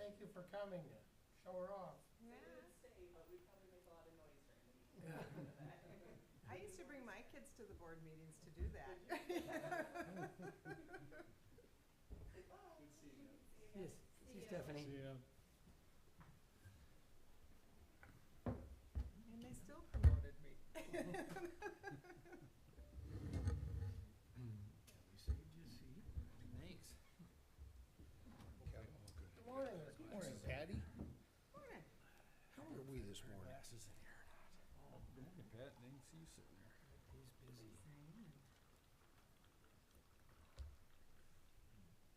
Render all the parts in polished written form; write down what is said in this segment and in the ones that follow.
thank you for coming to show her off. Yeah. Stay, but we probably make a lot of noise during the meeting. I used to bring my kids to the board meetings to do that. Good seeing you. Yes, see Stephanie. See ya. And they still promoted me. We saved you a seat. Thanks. Good morning. Good morning, Patty. Morning. How are we this morning? Glasses in here or not? Oh, good morning, Pat. Didn't see you sitting there. He's busy. Ah, 26%.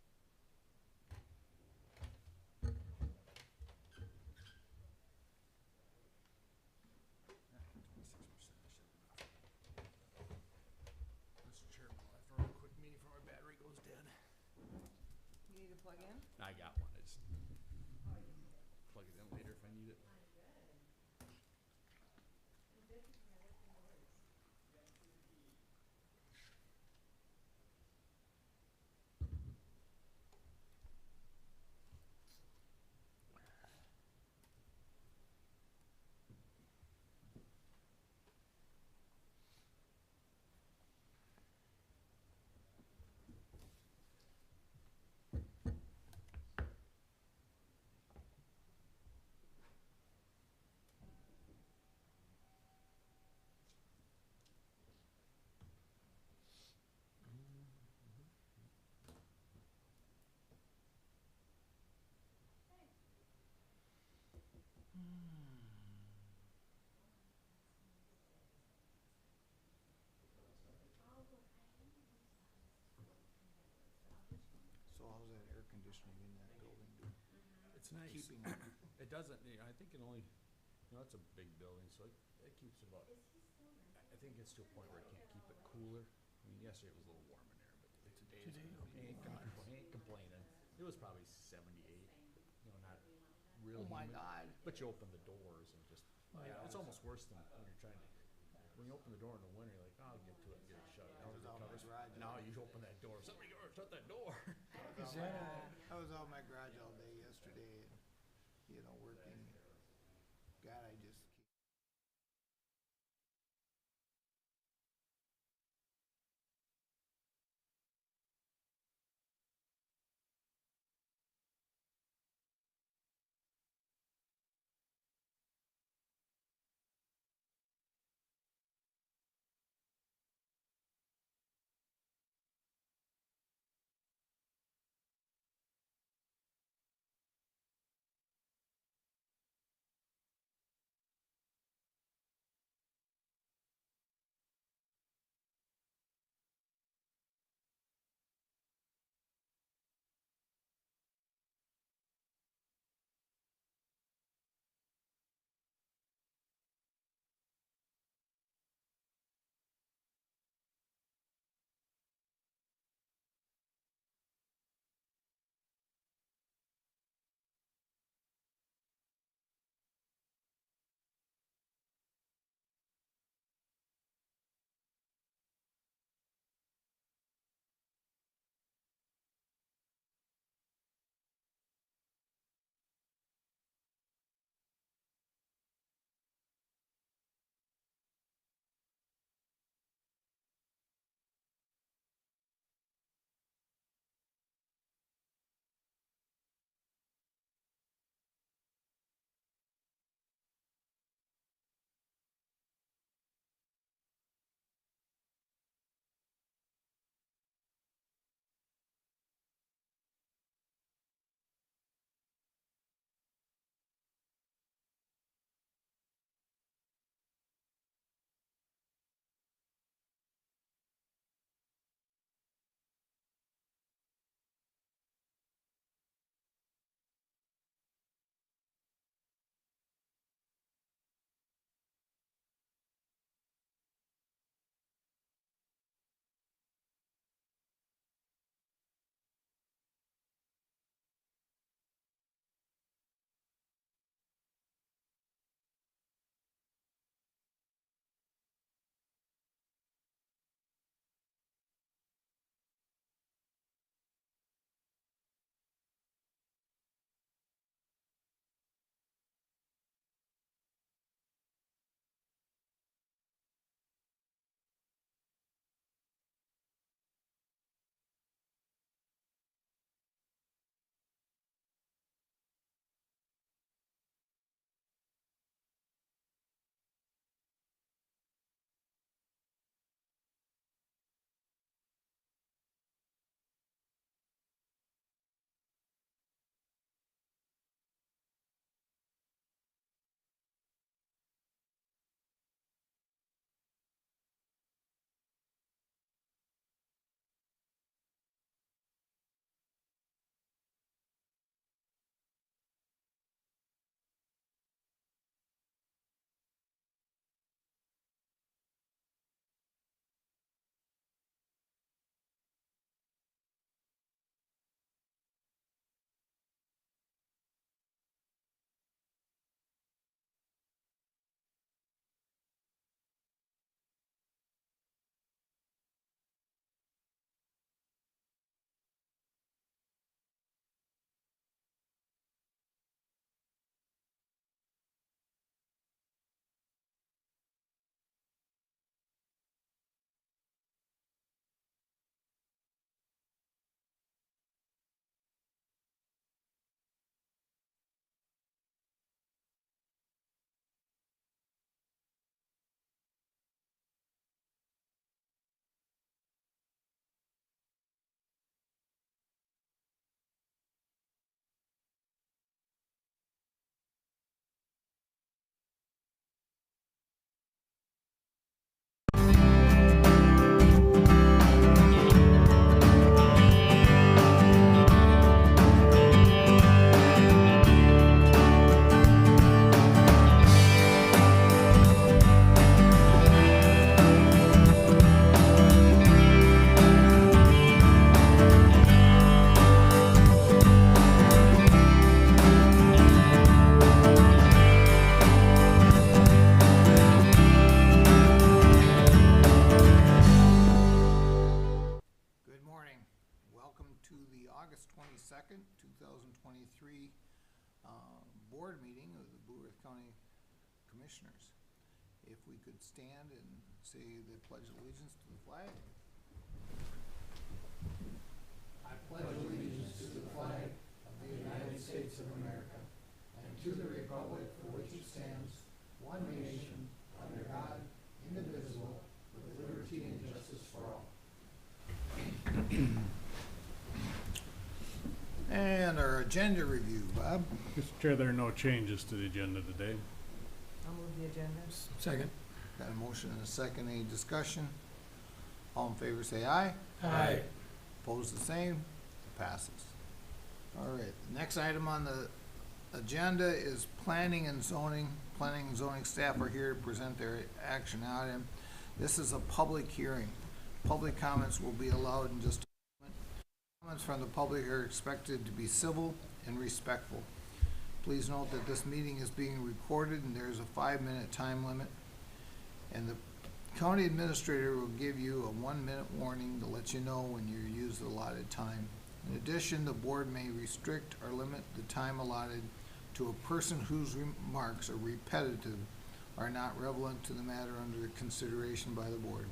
I should have enough. Mr. Chairman, I'll have to run a quick meeting before my battery goes dead. You need to plug in? I got one. I just plug it in later if I need it. So how's that air conditioning in that building doing? It's nice. Keeping It doesn't, I think it only, it's a big building, so it keeps about, I think it's to a point where it can't keep it cooler. I mean, yesterday it was a little warm in there, but today Today it'll be ain't complaining. It was probably 78, not real Oh my humid. God. But you open the doors and just, it's almost worse than when you're trying to, when you open the door in the winter, you're like, oh, I'll get to it, get it shut. I was out in my garage. Now you open that door, somebody go, shut that door. Is that I was out in my garage all day yesterday and, working. God, I just Commissioners. If we could stand and say the pledge of allegiance to the flag. I pledge allegiance to the flag of the United States of America and to the republic for which it stands, one nation, under God, indivisible, with liberty and justice for all. And our agenda review, Bob. Mr. Chair, there are no changes to the agenda today. I'll move the agenda. Second. Got a motion and a second, any discussion? All in favor say aye. Aye. Opposed the same, passes. All right, the next item on the agenda is planning and zoning. Planning and zoning staff are here to present their action item. This is a public hearing. Public comments will be allowed in just a moment. Comments from the public are expected to be civil and respectful. Please note that this meeting is being recorded and there is a 5-minute time limit. And the county administrator will give you a 1-minute warning to let you know when you use the allotted time. In addition, the board may restrict or limit the time allotted to a person whose remarks are repetitive, are not relevant to the matter under consideration by the board.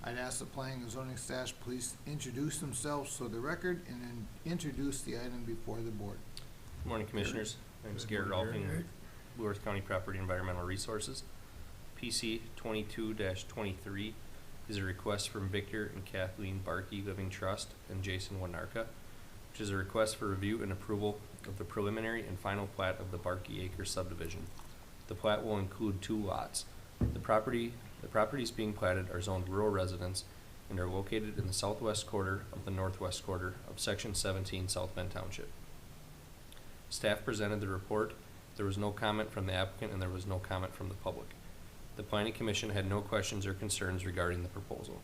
I'd ask the planning and zoning staff please introduce themselves for the record and then introduce the item before the board. Good morning, Commissioners. My name is Garrett Good morning, Rolfing, Garrett. Blue Earth County Property Environmental Resources. PC 22-23 is a request from Victor and Kathleen Barkey Living Trust and Jason Winarka, which is a request for review and approval of the preliminary and final plat of the Barkey Acres subdivision. The plat will include 2 lots. The properties being platted are zoned rural residence and are located in the southwest quarter of the northwest quarter of Section 17 South Bend Township. Staff presented the report. There was no comment from the applicant and there was no comment from the public. The Planning Commission had no questions or concerns regarding the proposal.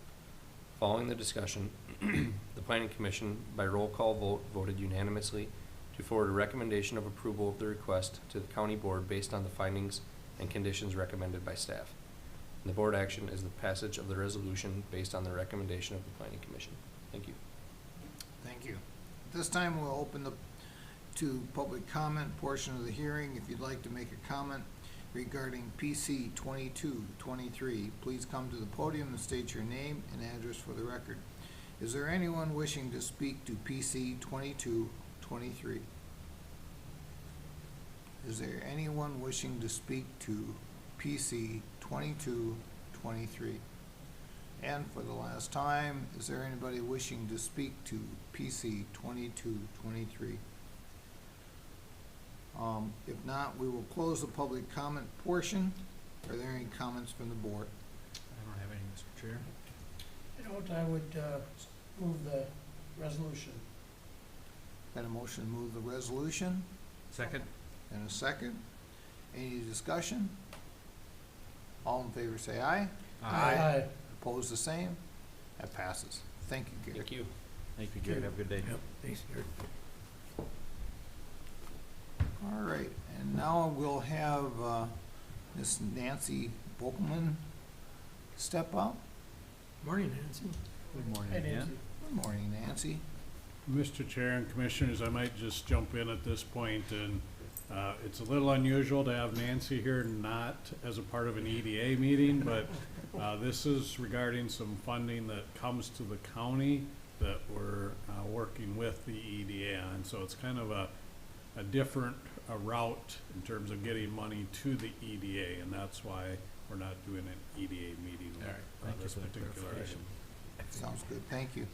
Following the discussion, the Planning Commission, by roll call vote, voted unanimously to forward a recommendation of approval of the request to the County Board based on the findings and conditions recommended by staff. And the board action is the passage of the resolution based on the recommendation of the Planning Commission. Thank you. Thank you. At this time, we'll open the to public comment portion of the hearing. If you'd like to make a comment regarding PC 2223, please come to the podium and state your name and address for the record. Is there anyone wishing to speak to PC 2223? Is there anyone wishing to speak to PC 2223? And for the last time, is there anybody wishing to speak to PC 2223? If not, we will close the public comment portion. Are there any comments from the board? I don't have any, Mr. Chair. You know what, I would, move the resolution. Got a motion to move the resolution Second? and a second. Any discussion? All in favor say aye. Aye. Opposed the same? That passes. Thank you, Gary. Thank you. Thank you, Garrett. Have a good day. Thanks, Garrett. All right, and now we'll have, Miss Nancy Bokelman step up. Morning, Nancy. Good morning Hey, again. Nancy. Good morning, Nancy. Mr. Chair and Commissioners, I might just jump in at this point, and it's a little unusual to have Nancy here not as a part of an EDA meeting, but this is regarding some funding that comes to the county that we're working with the EDA on. So it's kind of a different route in terms of getting money to the EDA, and that's why we're not doing an EDA meeting All right, with thank you this for the particular clarification. item. Sounds good, thank you.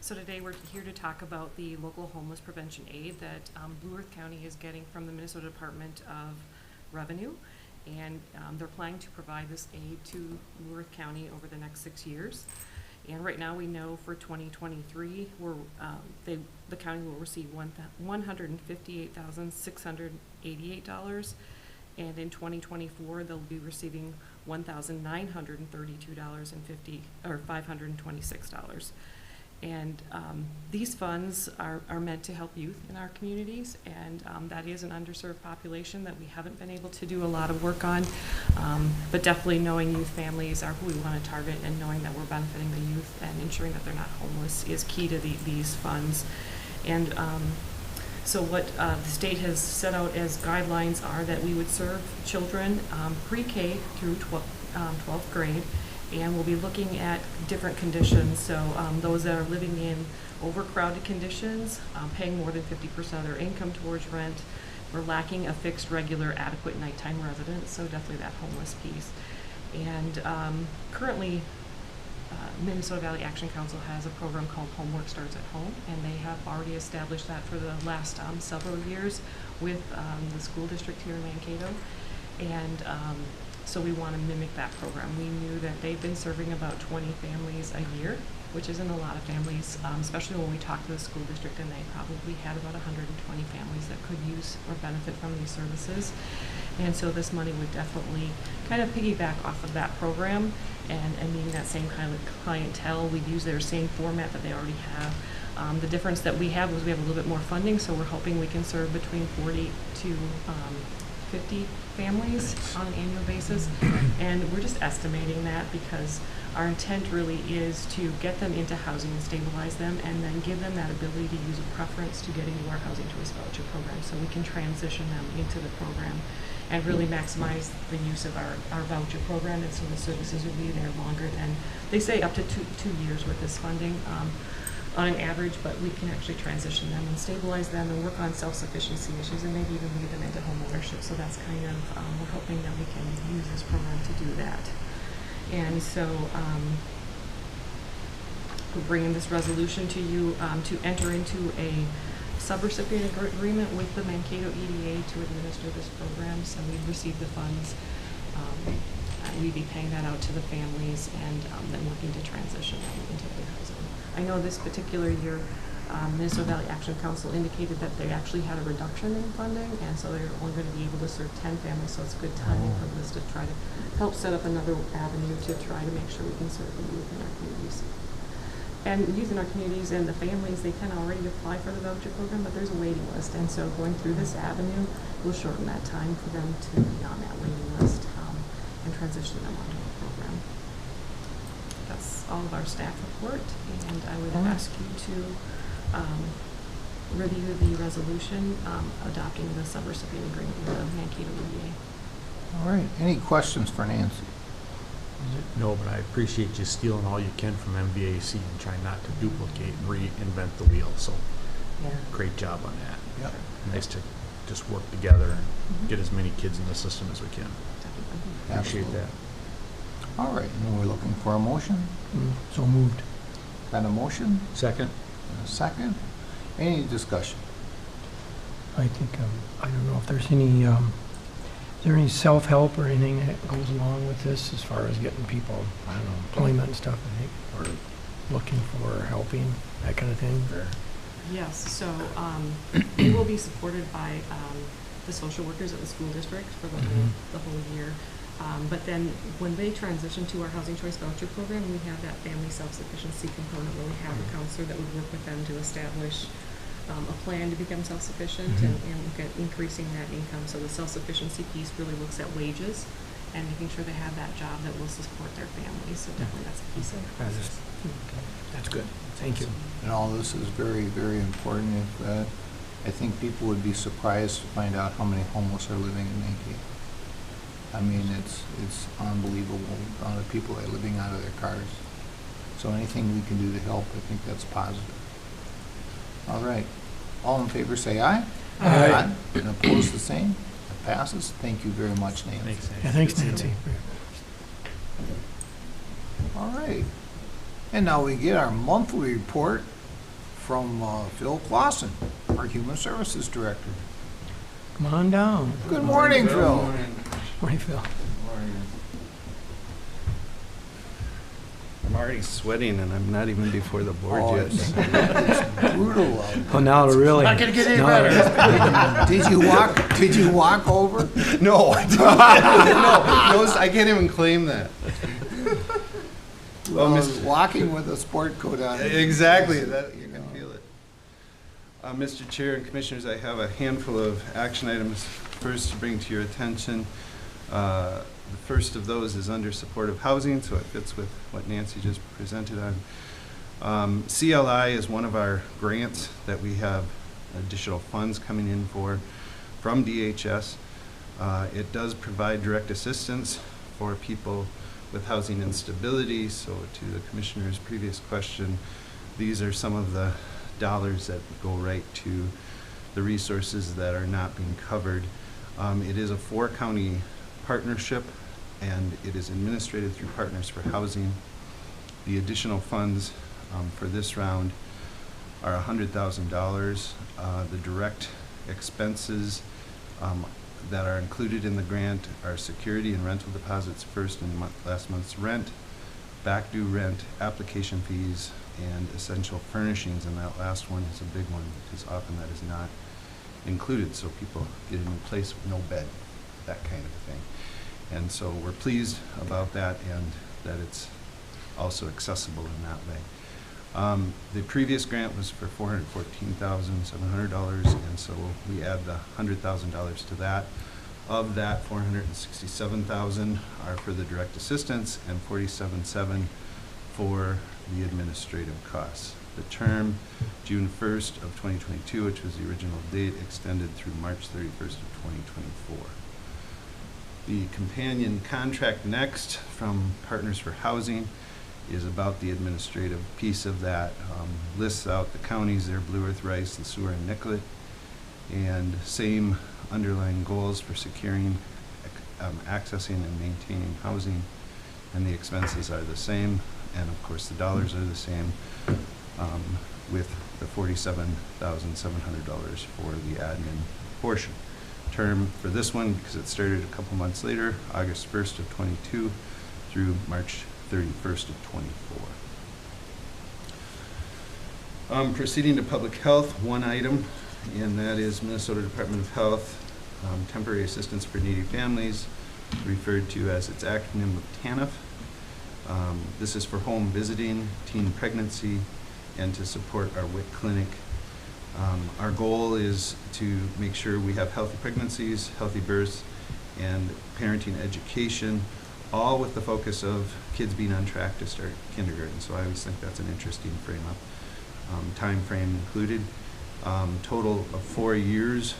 So today we're here to talk about the local homeless prevention aid that Blue Earth County is getting from the Minnesota Department of Revenue. And they're planning to provide this aid to Blue Earth County over the next 6 years. And right now we know for 2023, the county will receive $158,688. And in 2024, they'll be receiving $1,932.526. And these funds are meant to help youth in our communities, and that is an underserved population that we haven't been able to do a lot of work on. But definitely knowing youth families are who we want to target, and knowing that we're benefiting the youth and ensuring that they're not homeless is key to these funds. And So what the state has set out as guidelines are that we would serve children pre-K through 12th grade, and we'll be looking at different conditions. So those that are living in overcrowded conditions, paying more than 50% of their income towards rent, we're lacking a fixed, regular, adequate nighttime residence, so definitely that homeless piece. And currently, Minnesota Valley Action Council has a program called Homework Starts at Home, and they have already established that for the last several years with the school district here in Mankato. And so we want to mimic that program. We knew that they've been serving about 20 families a year, which isn't a lot of families, especially when we talked to the school district, and they probably had about 120 families that could use or benefit from these services. And so this money would definitely kind of piggyback off of that program and meeting that same kind of clientele. We'd use their same format that they already have. The difference that we have is we have a little bit more funding, so we're hoping we can serve between 40 to 50 families on an annual basis. And we're just estimating that because our intent really is to get them into housing and stabilize them, and then give them that ability to use a preference to getting into our Housing Choice Voucher program, so we can transition them into the program and really maximize the use of our voucher program, and so the services will be there longer than, they say up to two years with this funding on an average, but we can actually transition them and stabilize them and work on self-sufficiency issues and maybe even lead them into home ownership. So that's kind of, we're hoping that we can use this program to do that. And so we're bringing this resolution to you to enter into a subrecipient agreement with the Mankato EDA to administer this program. So we've received the funds. We'd be paying that out to the families and then working to transition them into their housing. I know this particular year, Minnesota Valley Action Council indicated that they actually had a reduction in funding, and so they're only going to be able to serve 10 families, so it's good timing for this to try to help set up another avenue to try to make sure we can serve the youth in our communities. And youth in our communities and the families, they can already apply for the voucher program, but there's a waiting list, and so going through this avenue will shorten that time for them to be on that waiting list and transition them onto the program. That's all of our staff report, and I would ask you to review the resolution adopting the subrecipient agreement with the Mankato EDA. All right, any questions for Nancy? No, but I appreciate you stealing all you can from MVAC and trying not to duplicate and reinvent the wheel, so great job on that. Yep. Nice to just work together and get as many kids in the system as we can. Appreciate Absolutely. that. All right, and we're looking for a motion. So moved. Got a motion Second? and a second. Any discussion? I think, I don't know if there's any, is there any self-help or anything that goes along with this as far as getting people, I don't know, employment and stuff, I think, or looking for helping, that kind of thing, or? Yes, so we will be supported by the social workers at the school district for the whole year. But then when they transition to our Housing Choice Voucher program, we have that family self-sufficiency component where we have a counselor that would work with them to establish a plan to become self-sufficient and look at increasing that income. So the self-sufficiency piece really looks at wages and making sure they have that job that will support their families. So definitely that's a piece of it. That's good, thank you. And all this is very, very important. If I think people would be surprised to find out how many homeless are living in Mankato. I mean, it's unbelievable, the amount of people that are living out of their cars. So anything we can do to help, I think that's positive. All right. All in favor say aye. Aye. And opposed the same. It passes. Thank you very much, Nancy. Thanks, Yeah, thanks, Nancy. All right. And now we get our monthly report from Phil Clausen, our Human Services Director. Come on down. Good morning, Phil. Morning, Phil. I'm already sweating and I'm not even before the board Oh, yet. it's brutal out Oh, now to really. Not gonna get any better. Did you walk over? No, I didn't. No, I can't even claim that. Well, Mr. walking with a sport coat on. Exactly, that, you can feel it. Mr. Chair and Commissioners, I have a handful of action items first to bring to your attention. The first of those is under supportive housing, so it fits with what Nancy just presented on. CLI is one of our grants that we have additional funds coming in from DHS. It does provide direct assistance for people with housing instability. So to the Commissioner's previous question, these are some of the dollars that go right to the resources that are not being covered. It is a 4-county partnership, and it is administrated through Partners for Housing. The additional funds for this round are $100,000. The direct expenses that are included in the grant are security and rental deposits, first and last month's rent, back due rent, application fees, and essential furnishings. And that last one is a big one because often that is not included. So people get a new place with no bed, that kind of a thing. And so we're pleased about that, and that it's also accessible in that way. The previous grant was for $414,700, and so we add the $100,000 to that. Of that, $467,000 are for the direct assistance and $47,700 for the administrative costs. The term, June 1st of 2022, which was the original date, extended through March 31st of 2024. The companion contract next from Partners for Housing is about the administrative piece of that. Lists out the counties there: Blue Earth, Rice, LeSueur, and Nicollet, and same underlying goals for securing, accessing, and maintaining housing, and the expenses are the same, and of course the dollars are the same, with the $47,700 for the admin portion. Term for this one, because it started a couple months later, August 1st of 22 through March 31st of 24. Proceeding to public health, one item, and that is Minnesota Department of Health Temporary Assistance for Needy Families, referred to as its acronym of TANF. This is for home visiting, teen pregnancy, and to support our WIC clinic. Our goal is to make sure we have healthy pregnancies, healthy births, and parenting education, all with the focus of kids being on track to start kindergarten. So I always think that's an interesting time frame included. Total of 4 years,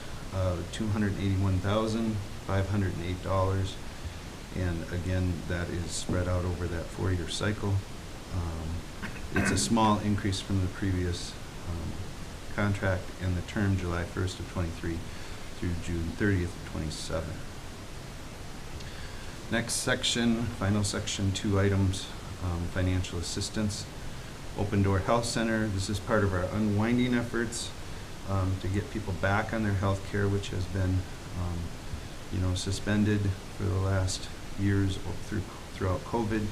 $281,508, and again, that is spread out over that 4-year cycle. It's a small increase from the previous contract, and the term July 1st of 23 through June 30th of 27. Next section, final section, 2 items, financial assistance. Open Door Health Center, this is part of our unwinding efforts to get people back on their health care, which has been suspended for the last years throughout COVID.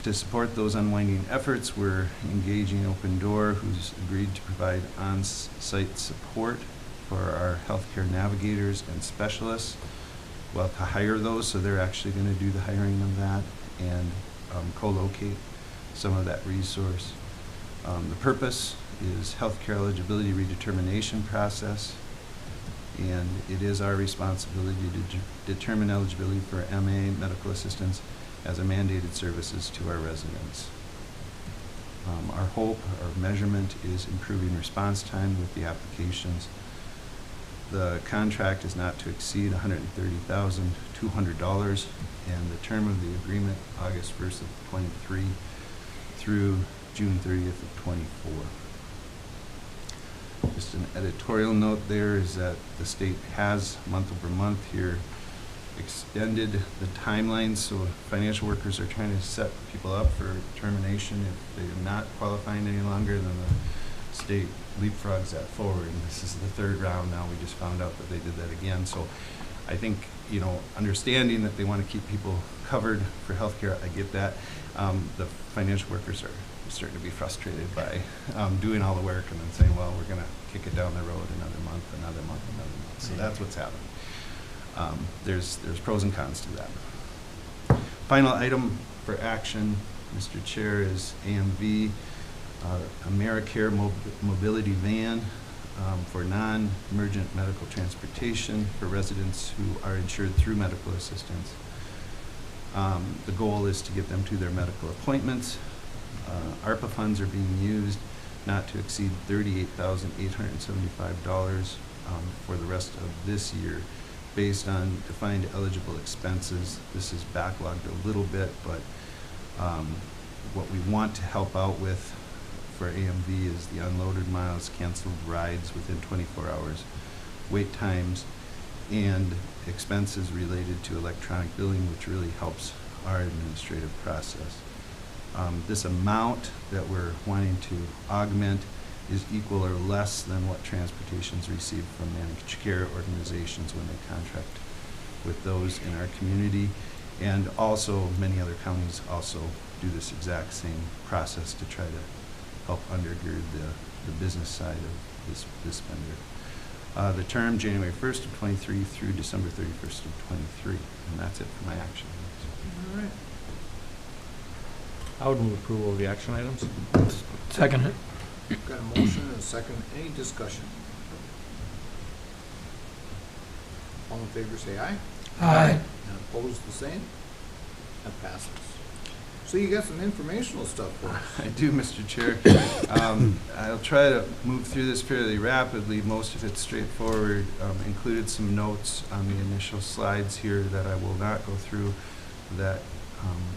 To support those unwinding efforts, we're engaging Open Door, who's agreed to provide on-site support for our healthcare navigators and specialists. We'll have to hire those, so they're actually going to do the hiring of that and co-locate some of that resource. The purpose is healthcare eligibility redetermination process, and it is our responsibility to determine eligibility for MA, medical assistance, as a mandated services to our residents. Our hope, our measurement is improving response time with the applications. The contract is not to exceed $130,200, and the term of the agreement, August 1st of 23 through June 30th of 24. Just an editorial note there is that the state has month over month here extended the timelines, so financial workers are trying to set people up for termination. If they're not qualifying any longer, then the state leapfrogs that forward, and this is the 3rd round now. We just found out that they did that again. So I think, understanding that they want to keep people covered for healthcare, I get that. The financial workers are starting to be frustrated by doing all the work and then saying, well, we're going to kick it down the road another month. So that's what's happening. There's pros and cons to that. Final item for action, Mr. Chair, is AMV, AmeriCare mobility van for non-emergent medical transportation for residents who are insured through medical assistance. The goal is to get them to their medical appointments. ARPA funds are being used not to exceed $38,875 for the rest of this year, based on defined eligible expenses. This is backlogged a little bit, but what we want to help out with for AMV is the unloaded miles, canceled rides within 24 hours, wait times, and expenses related to electronic billing, which really helps our administrative process. This amount that we're wanting to augment is equal or less than what transportation's received from managed care organizations when they contract with those in our community. And also, many other counties also do this exact same process to try to help undergird the business side of this vendor. The term January 1st of '23 through December 31st of '23, and that's it for my action. All right. I would move approval of the action items. Second it. Got a motion and a second. Any discussion? All in favor, say aye. Aye. And opposed, the same. That passes. So you got some informational stuff for us. I do, Mr. Chair. I'll try to move through this fairly rapidly. Most of it's straightforward. Included some notes on the initial slides here that I will not go through, that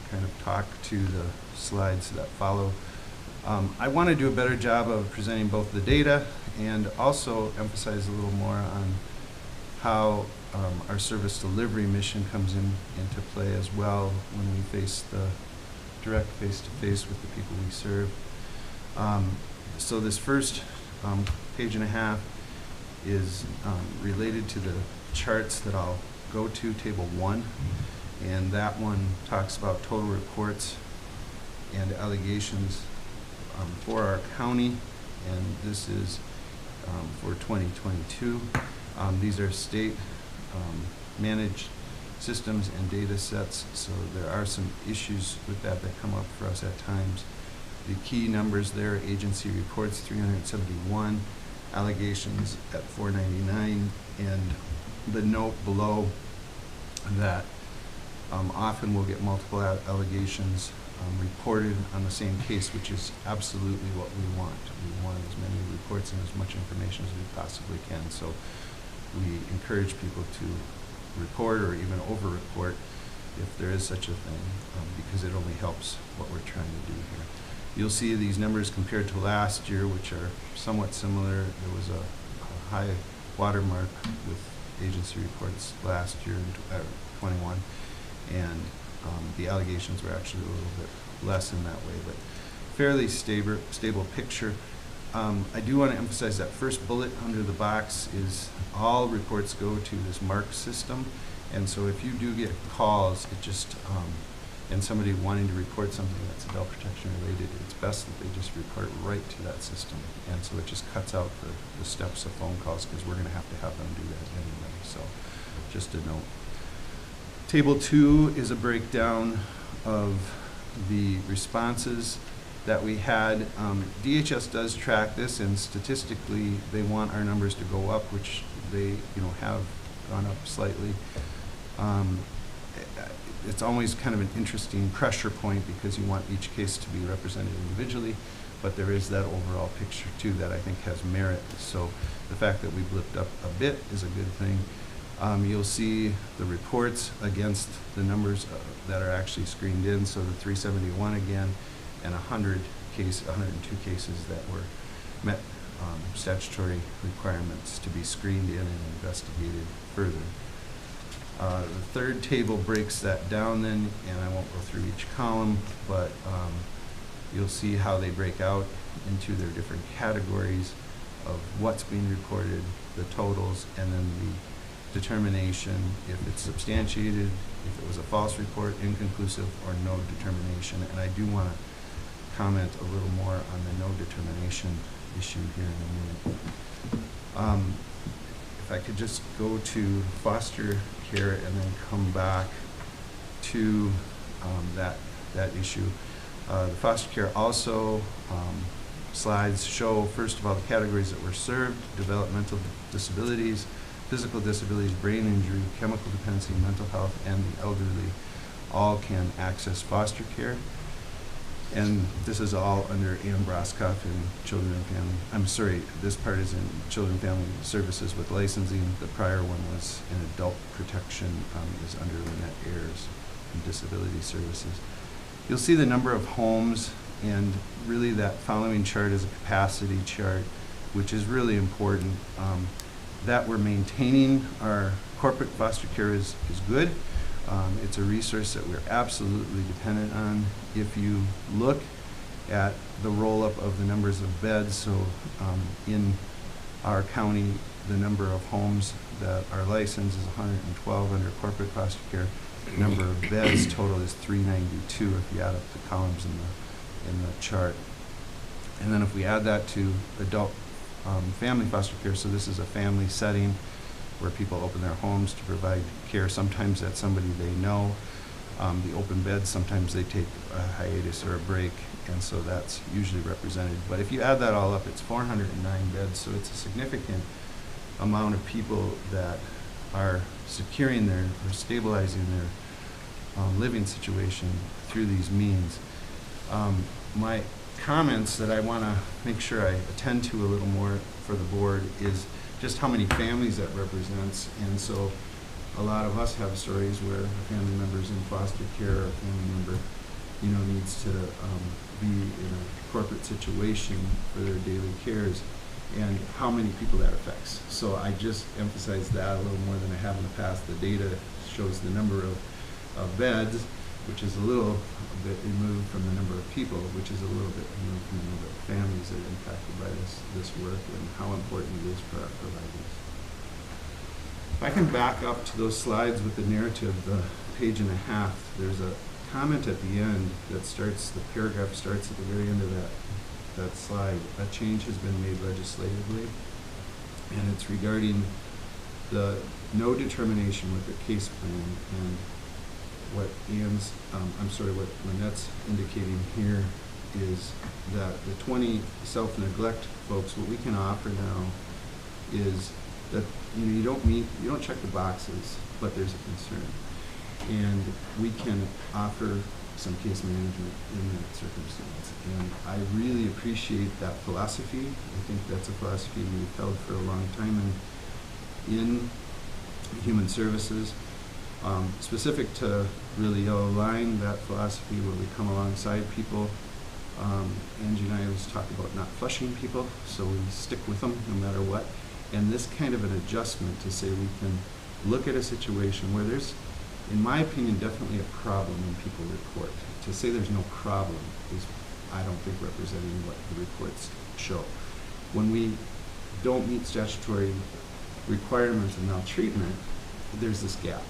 kind of talk to the slides that follow. I want to do a better job of presenting both the data and also emphasize a little more on how our service delivery mission comes into play as well when we face the direct face-to-face with the people we serve. So this first page and a half is related to the charts that I'll go to, table 1, and that one talks about total reports and allegations for our county, and this is for 2022. These are state managed systems and data sets, so there are some issues with that come up for us at times. The key numbers there: agency reports 371, allegations at 499, and the note below that often we'll get multiple allegations reported on the same case, which is absolutely what we want. We want as many reports and as much information as we possibly can. So we encourage people to report or even over-report if there is such a thing, because it only helps what we're trying to do here. You'll see these numbers compared to last year, which are somewhat similar. There was a high watermark with agency reports last year in 21, and the allegations were actually a little bit less in that way, but fairly stable picture. I do want to emphasize that first bullet under the box is all reports go to this MARC system, and so if you do get calls, it just and somebody wanting to report something that's adult protection related, it's best that they just report right to that system, and so it just cuts out the steps of phone calls, because we're going to have them do that anyway. So just a note. Table 2 is a breakdown of the responses that we had. DHS does track this, and statistically they want our numbers to go up, which they have gone up slightly. It's always kind of an interesting pressure point, because you want each case to be represented individually, but there is that overall picture too that I think has merit. So the fact that we blipped up a bit is a good thing. You'll see the reports against the numbers that are actually screened in, so the 371 again, and 102 cases that were met statutory requirements to be screened in and investigated further. The third table breaks that down then, and I won't go through each column, but you'll see how they break out into their different categories of what's being reported, the totals, and then the determination, if it's substantiated, if it was a false report, inconclusive, or no determination. And I do want to comment a little more on the no determination issue here in a minute. If I could just go to foster care and then come back to that issue. The foster care also slides show, first of all, the categories that were served: developmental disabilities, physical disabilities, brain injury, chemical dependency, mental health, and the elderly all can access foster care. And this is all under Ann Broskoff and Children and Family. This part is in Children and Family Services with licensing. The prior one was in Adult Protection, is under Lynette Ayers and Disability Services. You'll see the number of homes, and really that following chart is a capacity chart, which is really important. That we're maintaining our corporate foster care is good. It's a resource that we're absolutely dependent on. If you look at the roll-up of the numbers of beds, so in our county, the number of homes that are licensed is 112 under corporate foster care. The number of beds total is 392 if you add up the columns in the chart. And then if we add that to adult family foster care, so this is a family setting where people open their homes to provide care. Sometimes that's somebody they know. The open beds, sometimes they take a hiatus or a break, and so that's usually represented. But if you add that all up, it's 409 beds, so it's a significant amount of people that are securing their, or stabilizing their living situation through these means. My comments that I want to make sure I attend to a little more for the board is just how many families that represents. And so a lot of us have stories where a family member's in foster care, or a family member, needs to be in a corporate situation for their daily cares, and how many people that affects. So I just emphasize that a little more than I have in the past. The data shows the number of beds, which is a little bit removed from the number of people, which is a little bit removed from the number of families that are impacted by this work, and how important it is for our providers. If I can back up to those slides with the narrative, the page and a half, there's a comment at the end that starts, the paragraph starts at the very end of that slide. A change has been made legislatively, and it's regarding the no determination with the case plan. And what what Lynette's indicating here is that the 20 self-neglect folks, what we can offer now is that you don't check the boxes, but there's a concern, and we can offer some case management in that circumstance. And I really appreciate that philosophy. I think that's a philosophy we've held for a long time in human services. Specific to really Yellow Line, that philosophy where we come alongside people. Angie and I always talk about not flushing people, so we stick with them no matter what. And this kind of an adjustment to say we can look at a situation where there's, in my opinion, definitely a problem when people report. To say there's no problem is, I don't think, representing what the reports show. When we don't meet statutory requirements of maltreatment, there's this gap.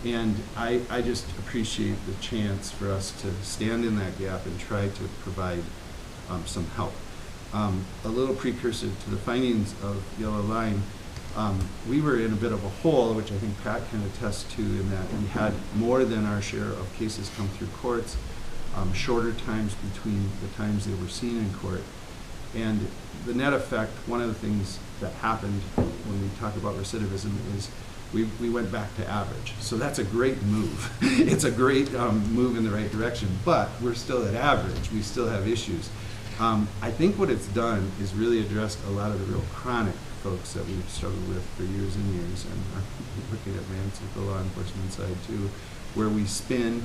And I just appreciate the chance for us to stand in that gap and try to provide some help. A little precursor to the findings of Yellow Line, we were in a bit of a hole, which I think Pat can attest to, in that we had more than our share of cases come through courts, shorter times between the times they were seen in court. And the net effect, one of the things that happened when we talk about recidivism is we went back to average. So that's a great move. It's a great move in the right direction, but we're still at average. We still have issues. I think what it's done is really addressed a lot of the real chronic folks that we've struggled with for years and years, and looking at Vance with the law enforcement side too, where we spin,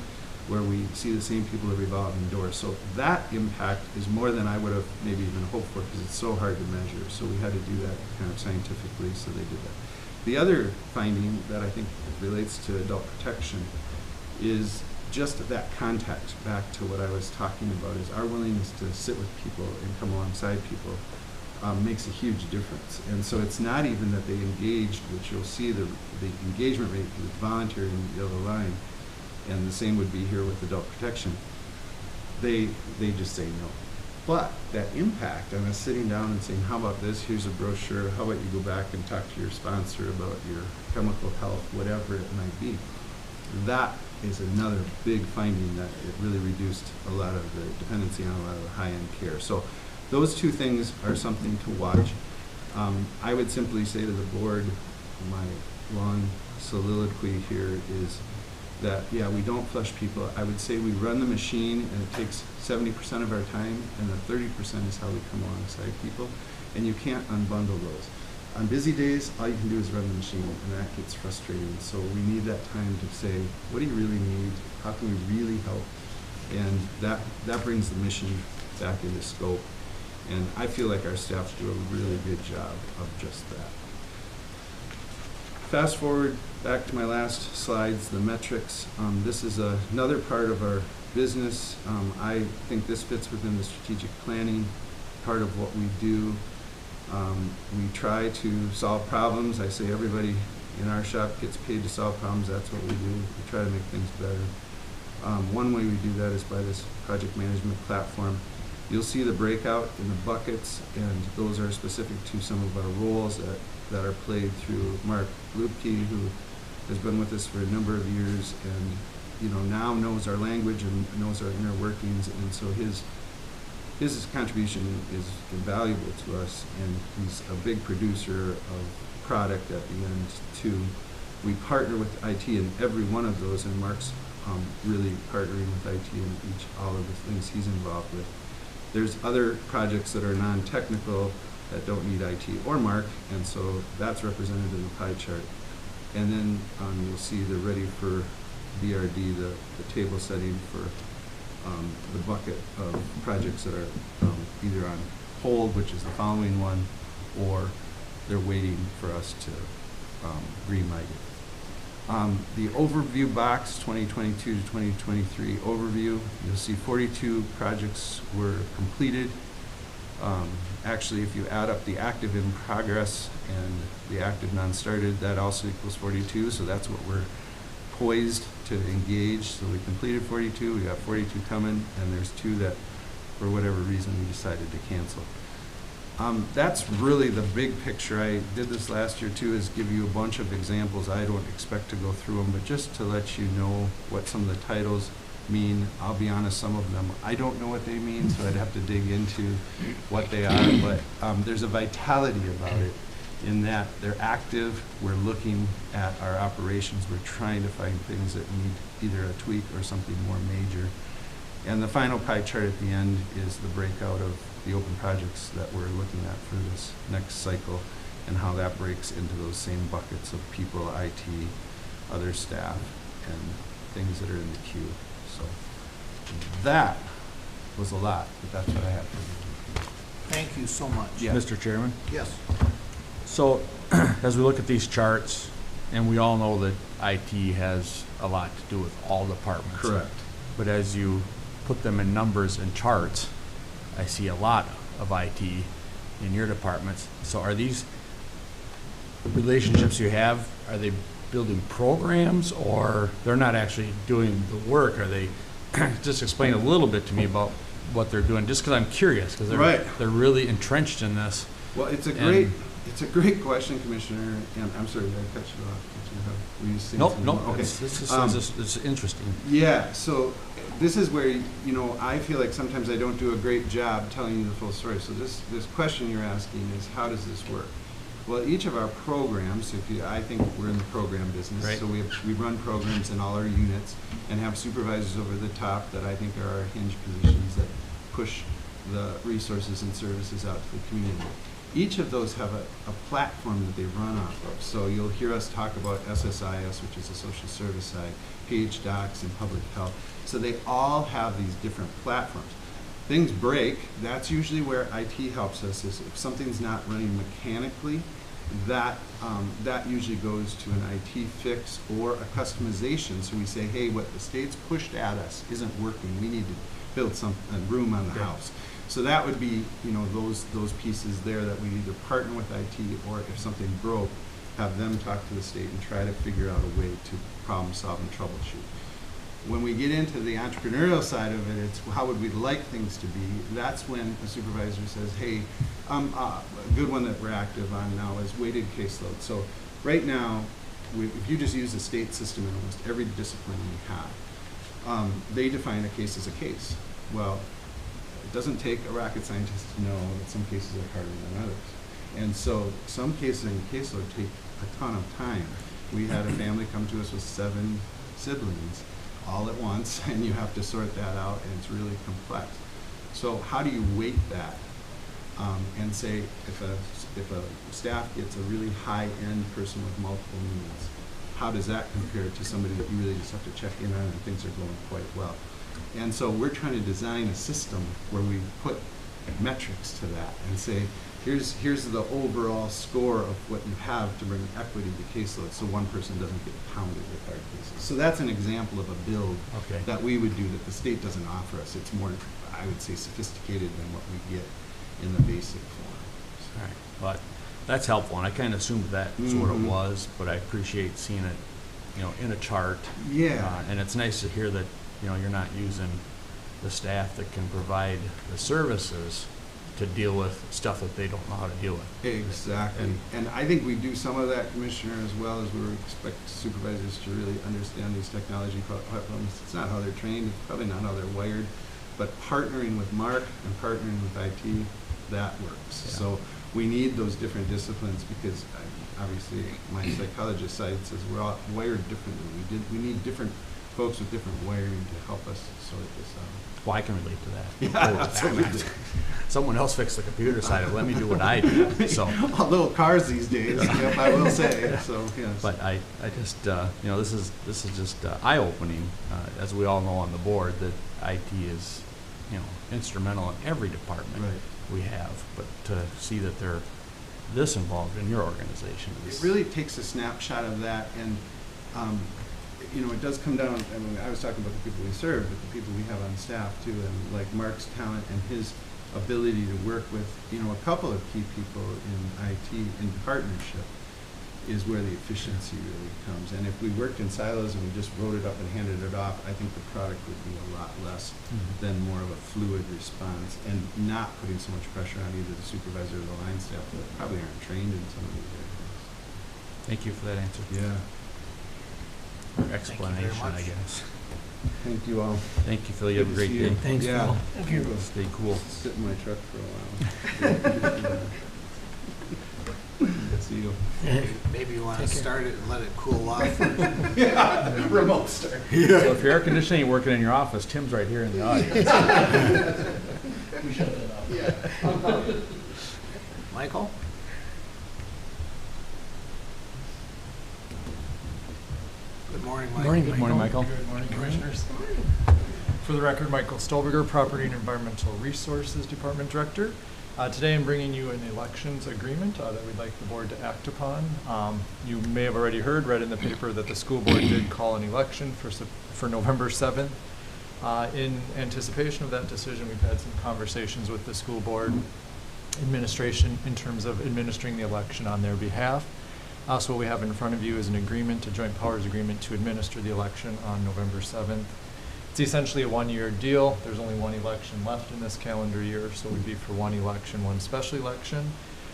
where we see the same people at revolving doors. So that impact is more than I would have maybe even hoped for, because it's so hard to measure. So we had to do that kind of scientifically, so they did that. The other finding that I think relates to adult protection is just that context, back to what I was talking about, is our willingness to sit with people and come alongside people makes a huge difference. And so it's not even that they engaged, which you'll see the engagement rate with voluntary in the Yellow Line, and the same would be here with adult protection. They just say no. But that impact on us sitting down and saying, how about this, here's a brochure, how about you go back and talk to your sponsor about your chemical health, whatever it might be. That is another big finding, that it really reduced a lot of the dependency on a lot of the high-end care. So those two things are something to watch. I would simply say to the board, my long soliloquy here is, that, yeah, we don't flush people. I would say we run the machine and it takes 70% of our time, and the 30% is how we come alongside people, and you can't unbundle those. On busy days, all you can do is run the machine, and that gets frustrating. So we need that time to say, what do you really need? How can we really help? And that brings the mission back into scope. And I feel like our staff do a really good job of just that. Fast forward back to my last slides, the metrics. This is another part of our business. I think this fits within the strategic planning part of what we do. We try to solve problems. I say everybody in our shop gets paid to solve problems. That's what we do. We try to make things better. One way we do that is by this project management platform. You'll see the breakout in the buckets, and those are specific to some of our roles that are played through Mark Lubke, who has been with us for a number of years and now knows our language and knows our inner workings, and so his contribution is invaluable to us, and he's a big producer of product at the end too. We partner with IT in every one of those, and Mark's really partnering with IT in all of the things he's involved with. There's other projects that are non-technical that don't need IT or Mark, and so that's represented in the pie chart. And then you'll see the ready for BRD, the table setting for the bucket of projects that are either on hold, which is the following one, or they're waiting for us to greenlight it. The overview box, 2022 to 2023 overview, you'll see 42 projects were completed. Actually, if you add up the active in progress and the active non-started, that also equals 42, so that's what we're poised to engage. So we completed 42, we got 42 coming, and there's 2 that, for whatever reason, we decided to cancel. That's really the big picture. I did this last year too, is give you a bunch of examples. I don't expect to go through them, but just to let you know what some of the titles mean. I'll be honest, some of them I don't know what they mean, so I'd have to dig into what they are, but there's a vitality about it in that they're active. We're looking at our operations. We're trying to find things that need either a tweak or something more major. And the final pie chart at the end is the breakout of the open projects that we're looking at for this next cycle, and how that breaks into those same buckets of people, IT, other staff, and things that are in the queue. So that was a lot, but that's what I have for you. Thank you so much. Yeah. Mr. Chairman? Yes. So, as we look at these charts, and we all know that IT has a lot to do with all departments. Correct. But as you put them in numbers and charts, I see a lot of IT in your departments. So are these relationships you have, are they building programs, or they're not actually doing the work? Are they, just explain a little bit to me about what they're doing, just because I'm curious, because they're really entrenched in this. Well, it's a great question, Commissioner, and I'm sorry, did I cut you off? Were you saying something? Nope, Okay. it's interesting. Yeah, so this is where, I feel like sometimes I don't do a great job telling you the full story. So this question you're asking is, how does this work? Well, each of our programs, I think we're in the program business, right. So we run programs in all our units and have supervisors over the top that I think are our hinge positions that push the resources and services out to the community. Each of those have a platform that they run off of. So you'll hear us talk about SSIS, which is the social service side, Page Docs, and public health. So they all have these different platforms. Things break, that's usually where IT helps us, is if something's not running mechanically, that usually goes to an IT fix or a customization. So we say, hey, what the state's pushed at us isn't working. We need to build a room on the house. So that would be, those pieces there that we either partner with IT, or if something broke, have them talk to the state and try to figure out a way to problem solve and troubleshoot. When we get into the entrepreneurial side of it, it's how would we like things to be. That's when a supervisor says, hey, a good one that we're active on now is weighted caseload. So right now, if you just use the state system in almost every discipline we have, they define a case as a case. Well, it doesn't take a rocket scientist to know that some cases are harder than others. And so some cases in caseload take a ton of time. We had a family come to us with seven siblings all at once, and you have to sort that out, and it's really complex. So how do you weight that and say if a staff gets a really high-end person with multiple needs, how does that compare to somebody that you really just have to check in on and things are going quite well? And so we're trying to design a system where we put metrics to that and say, here's the overall score of what you have to bring equity to caseload, so one person doesn't get pounded with hard cases. So that's an example of a build Okay. that we would do that the state doesn't offer us. It's more, I would say, sophisticated than what we get in the basic form. All right, but that's helpful, and I kind of assumed that's what it Mhm. was, but I appreciate seeing it, in a chart. Yeah. And it's nice to hear that, you're not using the staff that can provide the services to deal with stuff that they don't know how to deal with. Exactly. And I think we do some of that, Commissioner, as well as we expect supervisors to really understand these technology problems. It's not how they're trained, it's probably not how they're wired, but partnering with Mark and partnering with IT, that works. Yeah. So we need those different disciplines because obviously my psychologist side says we're all wired differently. We need different folks with different wiring to help us sort this out. Well, I can relate to that. Yeah, absolutely. Someone else fixed the computer side of it, let me do what I do, so. Little cars these days, yep, I will say, so, yes. But I just, this is just eye-opening, as we all know on the board, that IT is, instrumental in every department Right. we have. But to see that they're this involved in your organization It is. really takes a snapshot of that, and, it does come down, I was talking about the people we serve, but the people we have on staff too, and like Mark's talent and his ability to work with, a couple of key people in IT in partnership is where the efficiency really comes. And if we worked in silos and we just wrote it up and handed it off, I think the product would be a lot less than more of a fluid response and not putting so much pressure on either the supervisor or the line staff that probably aren't trained in some of these areas. Thank you for that answer. Yeah. Or explanation, I much. guess. Thank you all. Thank you, Phil. You have a Good to great see you. day. Thanks, Yeah. Phil. Thank you. Stay cool. Sit in my truck for a while. See you. Maybe you wanna Take care. start it and let it cool off. Yeah, remote start. So if your air conditioning ain't working in your office, Tim's right here in the audience. Michael? Good morning, Mike. Morning, Good morning, Michael. Good morning, Commissioners. For the record, Michael Stolberger, Property and Environmental Resources Department Director. Today I'm bringing you an elections agreement that we'd like the board to act upon. You may have already read in the paper that the school board did call an election for November 7th. In anticipation of that decision, we've had some conversations with the school board administration in terms of administering the election on their behalf. So what we have in front of you is an agreement, a joint powers agreement to administer the election on November 7th. It's essentially a one-year deal. There's only one election left in this calendar year, so it would be for one election, one special election.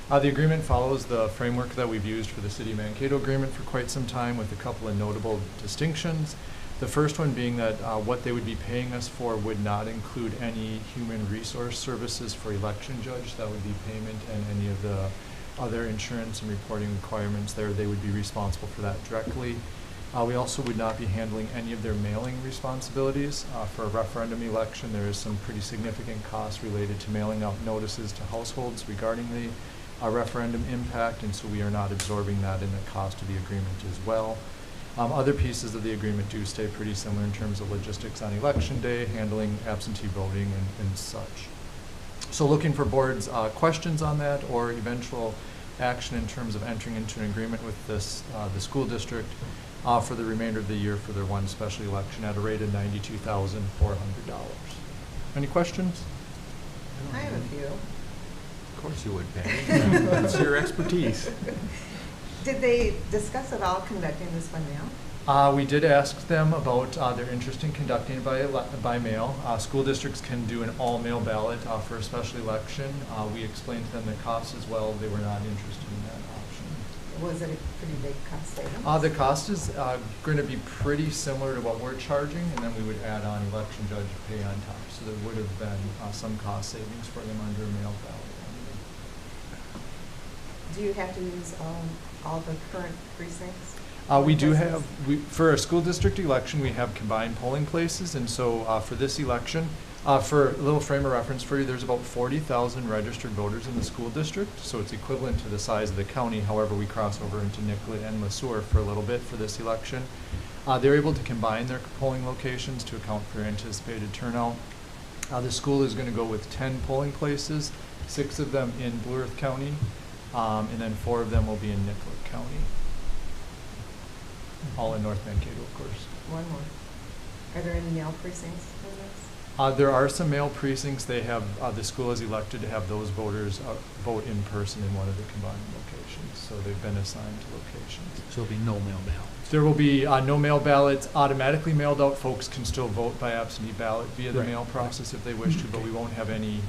The agreement follows the framework that we've used for the City of Mankato agreement for quite some time with a couple of notable distinctions. The first one being that what they would be paying us for would not include any human resource services for election judge. That would be payment and any of the other insurance and reporting requirements there. They would be responsible for that directly. We also would not be handling any of their mailing responsibilities. For a referendum election, there is some pretty significant costs related to mailing out notices to households regarding the referendum impact, and so we are not absorbing that in the cost of the agreement as well. Other pieces of the agreement do stay pretty similar in terms of logistics on election day, handling absentee voting and such. So looking for board's questions on that or eventual action in terms of entering into an agreement with this, the school district for the remainder of the year for their one special election at a rate of $92,400. Any questions? I have a few. Of course you would, Patty. That's your expertise. Did they discuss at all conducting this by mail? We did ask them about their interest in conducting by mail. School districts can do an all-mail ballot for a special election. We explained to them the cost as well. They were not interested in that option. Was it a pretty big cost savings? The cost is going to be pretty similar to what we're charging, and then we would add on election judge pay on top. So there would have been some cost savings for them under a mail ballot. Do you have to use all the current precincts? We do have, for a school district election, we have combined polling places, and so for this election, for a little frame of reference for you, there's about 40,000 registered voters in the school district, so it's equivalent to the size of the county. However, we cross over into Nicollet and Lesueur for a little bit for this election. They're able to combine their polling locations to account for anticipated turnout. The school is going to go with 10 polling places, 6 of them in Blue Earth County, and then 4 of them will be in Nicollet County. All in North Mankato, of course. One more. Are there any mail precincts in this? There are some mail precincts. They have, the school has elected to have those voters vote in person in one of the combined locations. So they've been assigned to locations. So there'll be no mail ballots. There will be no mail ballots automatically mailed out. Folks can still vote by absentee ballot via the Right. mail process if they wish to, but we won't have any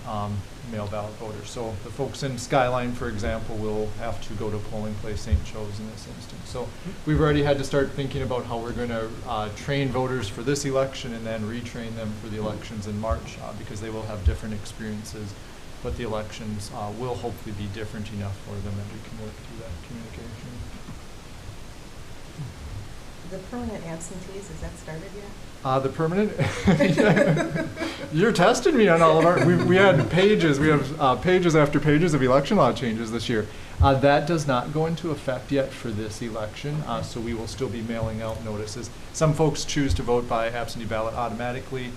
mail ballot voters. So the folks in Skyline, for example, will have to go to polling place St. Joe's in this instance. So we've already had to start thinking about how we're going to train voters for this election and then retrain them for the elections in March because they will have different experiences. But the elections will hopefully be different enough for them that we can work through that communication. The permanent absentees, has that started yet? The permanent, you're testing me on all of our, we had pages, we have pages after pages of election law changes this year. That does not go into effect yet for this election, so we will still be mailing out notices. Some folks choose to vote by absentee ballot automatically.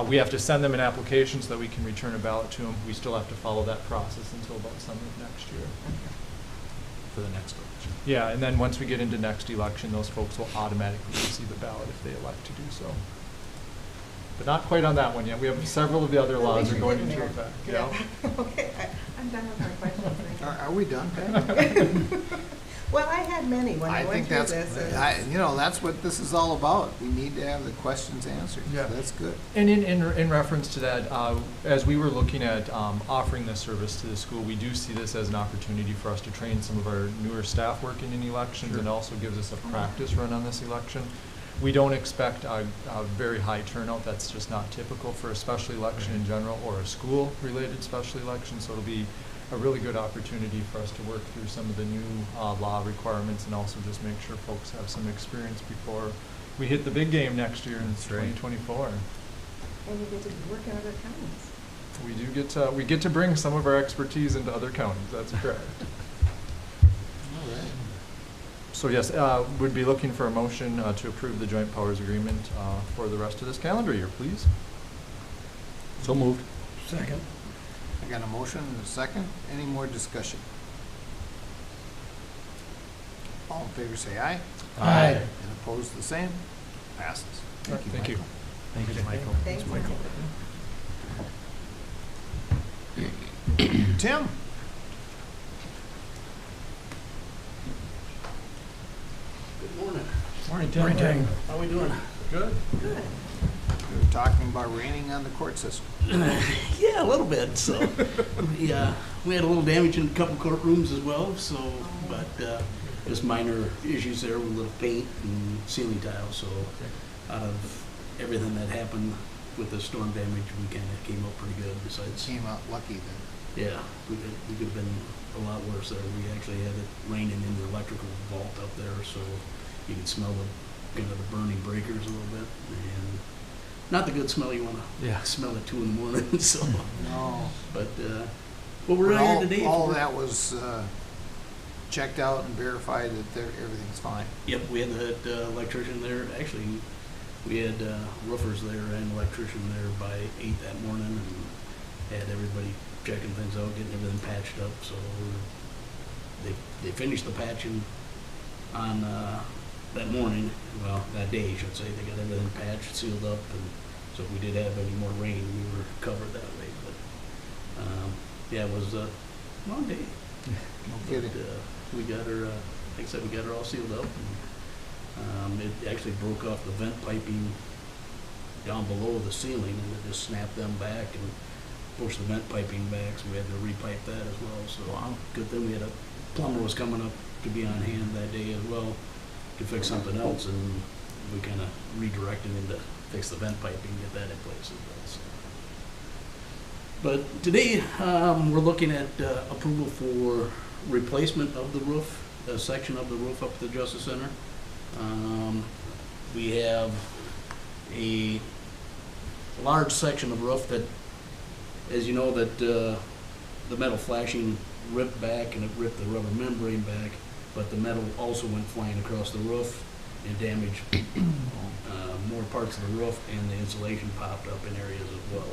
We have to send them an application so that we can return a ballot to them. We still have to follow that process until about summer of next year. For the next election. Yeah, and then once we get into next election, those folks will automatically receive a ballot if they elect to do so. But not quite on that one yet. We have several of the other laws are going into effect. Yeah. Okay, I'm done with my questions. Thank you. Are we done, Pat? Well, I had many when I I went think through that's, this. that's what this is all about. We need to have the questions answered. Yeah. So that's good. And in reference to that, as we were looking at offering this service to the school, we do see this as an opportunity for us to train some of our newer staff working in elections and also gives us a practice run on this election. We don't expect a very high turnout. That's just not typical for a special election in general or a school-related special election. So it'll be a really good opportunity for us to work through some of the new law requirements and also just make sure folks have some experience before we hit the big game next year in 2024. And you get to work in other counties. We get to bring some of our expertise into other counties. That's correct. All right. So yes, would be looking for a motion to approve the joint powers agreement for the rest of this calendar year, please. So moved. Second. I got a motion and a second. Any more discussion? All in favor say aye. Aye. And opposed the same. Passes. Thank you. Michael. Thank you, Michael. Thanks, Michael. Tim? Good morning. Morning, Tim. How we doing? Good. Good. We were talking about raining on the court system. Yeah, a little bit. So, we had a little damage in a couple courtrooms as well. So, but just minor issues there with a little paint and ceiling tile. So, out of everything that happened with the storm damage, we kind of came out pretty good. Besides, Came out lucky then. yeah, we could have been a lot worse there. We actually had it raining in the electrical vault up there, so you could smell the kind of the burning breakers a little bit, and not the good smell you want to smell at 2 in the morning. So, No. but what we're But here today. all for- that was checked out and verified that everything's fine. Yep, we had the electrician there. Actually, we had roofers there and electrician there by 8 that morning, and had everybody checking things out, getting everything patched up. So they finished the patching on that morning. Well, that day, I should say. They got everything patched, sealed up, and so if we did have any more rain, we were covered that way. But yeah, it was a long day. No kidding. But we got her, like I said, we got her all sealed up. And, it actually broke off the vent piping down below the ceiling, and it just snapped them back and pushed the vent piping back, so we had to repipe that as well. So good thing we had a plumber was coming up to be on hand that day as well to fix something else, and we kind of redirected him to fix the vent piping and get that in place as well. So. But today, we're looking at approval for replacement of the roof, a section of the roof up at the Justice Center. We have a large section of roof that, as you know, that the metal flashing ripped back and it ripped the rubber membrane back, but the metal also went flying across the roof and damaged more parts of the roof, and the insulation popped up in areas as well.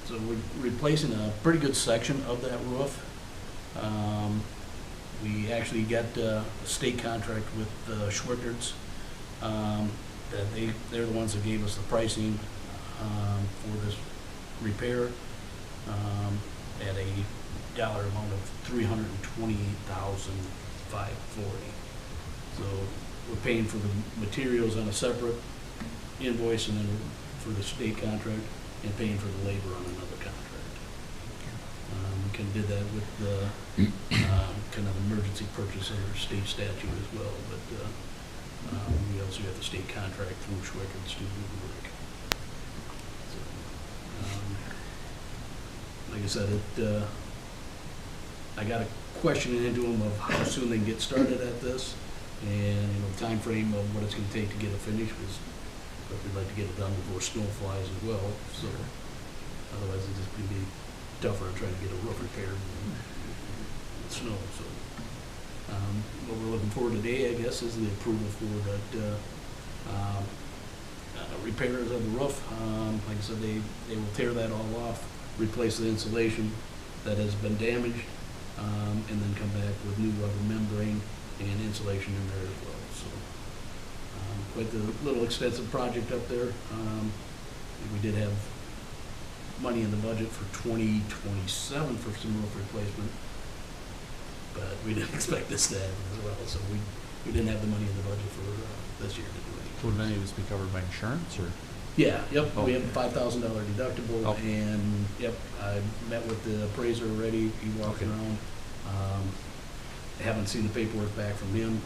So we're replacing a pretty good section of that roof. We actually got a state contract with Schwickerts. That they're the ones that gave us the pricing for this repair at a dollar amount of $328,540. So we're paying for the materials on a separate invoice, and then for the state contract, and paying for the labor on another contract. We kind of did that with the kind of emergency purchase under state statute as well, but we also have the state contract through Schwickerts to do the work. So, like I said, I got a question into them of how soon they can get started at this, and time frame of what it's going to take to get it finished, because we'd like to get it done before snow flies as well. So otherwise, it's just going to be tougher on trying to get a roof repaired with snow. So what we're looking for today, I guess, is the approval for that repairs of the roof. Like I said, they will tear that all off, replace the insulation that has been damaged, and then come back with new rubber membrane and insulation in there as well. So quite the little extensive project up there. We did have money in the budget for 2027 for some roof replacement, but we didn't expect this to happen as well. So we didn't have the money in the budget for this year to do it. Would any of this be covered by insurance, or? Yeah, yep, Oh. we have a $5,000 deductible, Oh. and yep, I met with the appraiser already, he walked Okay. around. Haven't seen the paperwork back from him,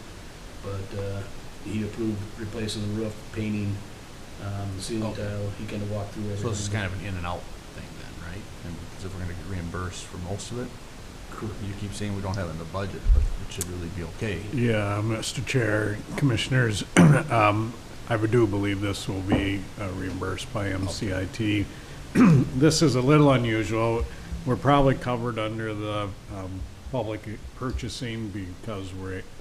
but he approved replacing the roof, painting, the ceiling Okay. tile, he kind of walked through everything. So this is kind of an in and out thing then, right? And because if we're gonna get reimbursed for most of it, you keep saying we don't have it in the budget, but it should really be okay. Yeah, Mr. Chair, Commissioners, I do believe this will be reimbursed by MCIT. This is a little unusual. We're probably covered under the public purchasing because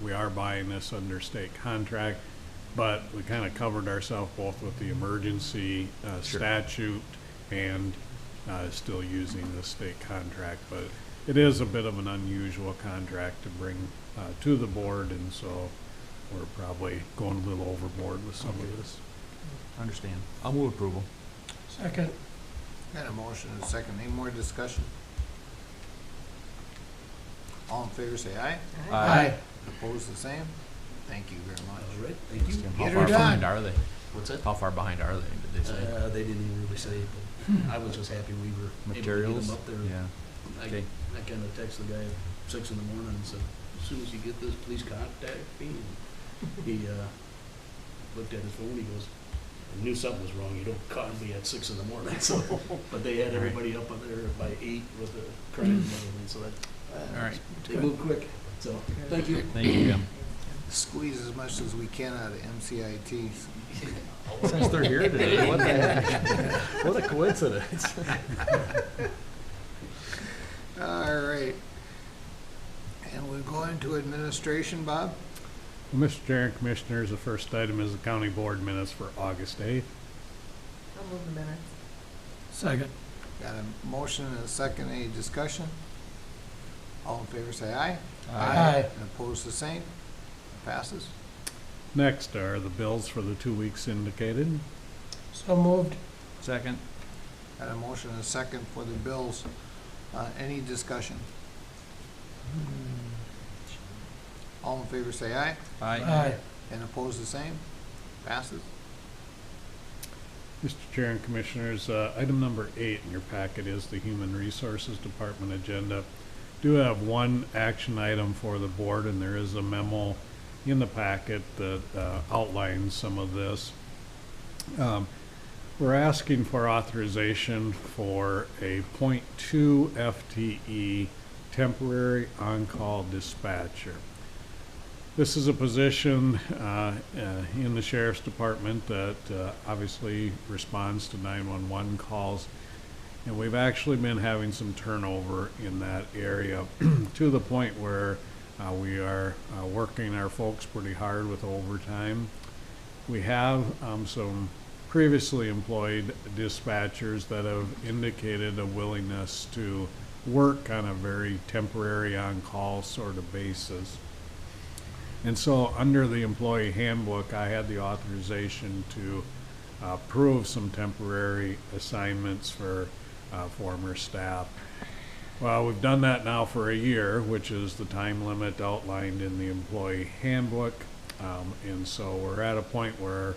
we are buying this under state contract, but we kind of covered ourselves both with the emergency Sure. statute and still using the state contract. But it is a bit of an unusual contract to bring to the board, and so we're probably going a little overboard with some of this. I understand. I'll move approval. Second. Got a motion and a second. Any more discussion? All in favor, say aye. Aye. Opposed, the same. Thank you very much. All right, thank you. How Get far her done. behind are they? What's that? How far behind are they, did they say? They didn't even really say, but I was just happy we were able to get Materials? them up there. Yeah. I Okay. kind of texted the guy at 6 in the morning and said, as soon as you get this, please contact me. And he looked at his phone, he goes, I knew something was wrong, you don't call me at 6 in the morning. So, but they had everybody up there by 8 with the crane and everything, so that, All right. they moved quick. So, thank you. Thank you, Jim. Squeeze as much as we can out of MCIT. Since they're here today, what the heck? What a coincidence. All right. And we'll go into administration, Bob? Well, Mr. Chair and Commissioners, the first item is the county board minutes for August 8th. I'll move the minutes. Second. Got a motion and a second. Any discussion? All in favor, say aye. Aye. And opposed, the same. Passes. Next are the bills for the 2 weeks indicated. So moved. Second. Got a motion and a second for the bills. Any discussion? All in favor, say aye. Aye. And opposed, the same. Passes. Mr. Chair and Commissioners, item number 8 in your packet is the Human Resources Department agenda. Do have one action item for the board, and there is a memo in the packet that outlines some of this. We're asking for authorization for a .2 FTE temporary on-call dispatcher. This is a position in the sheriff's department that obviously responds to 911 calls. And we've actually been having some turnover in that area to the point where we are working our folks pretty hard with overtime. We have some previously employed dispatchers that have indicated a willingness to work on a very temporary on-call sort of basis. And so under the employee handbook, I had the authorization to approve some temporary assignments for former staff. Well, we've done that now for a year, which is the time limit outlined in the employee handbook. And so we're at a point where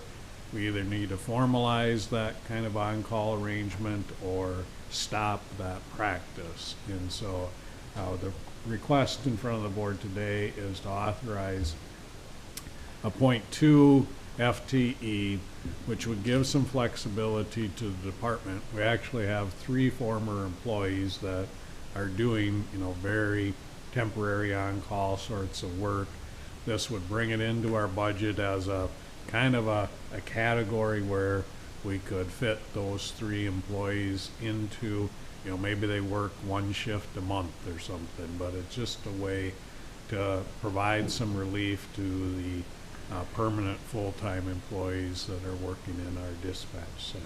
we either need to formalize that kind of on-call arrangement or stop that practice. And so the request in front of the board today is to authorize a .2 FTE, which would give some flexibility to the department. We actually have 3 former employees that are doing, very temporary on-call sorts of work. This would bring it into our budget as a kind of a category where we could fit those 3 employees into, maybe they work 1 shift a month or something, but it's just a way to provide some relief to the permanent full-time employees that are working in our dispatch center.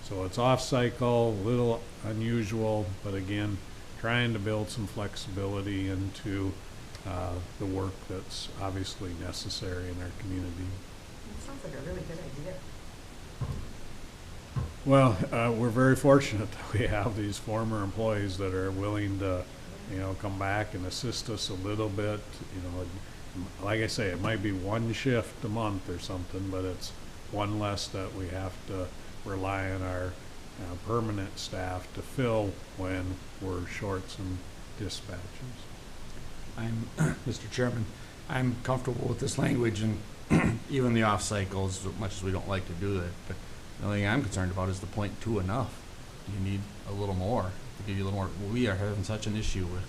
So it's off-cycle, a little unusual, but again, trying to build some flexibility into the work that's obviously necessary in our community. It sounds like a really good idea. Well, we're very fortunate that we have these former employees that are willing to, come back and assist us a little bit. Like I say, it might be 1 shift a month or something, but it's 1 less that we have to rely on our permanent staff to fill when we're short some dispatchers. Mr. Chairman, I'm comfortable with this language and even the off cycles, as much as we don't like to do that. But the only thing I'm concerned about is the .2 enough. Do you need a little more to give you a little more? We are having such an issue with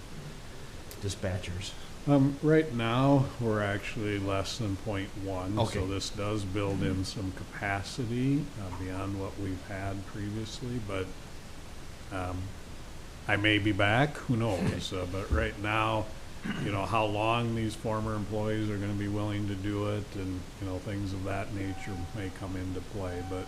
dispatchers. Right now, we're actually less than .1, Okay. so this does build in some capacity beyond what we've had previously, but I may be back, who knows? But right now, how long these former employees are going to be willing to do it and, things of that nature may come into play. But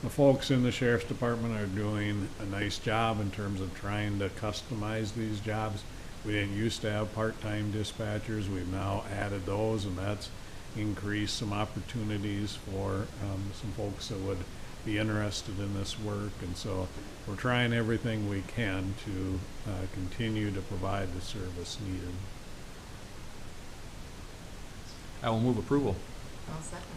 the folks in the sheriff's department are doing a nice job in terms of trying to customize these jobs. We didn't used to have part-time dispatchers. We've now added those, and that's increased some opportunities for some folks that would be interested in this work. And so we're trying everything we can to continue to provide the service needed. I will move approval. I'll second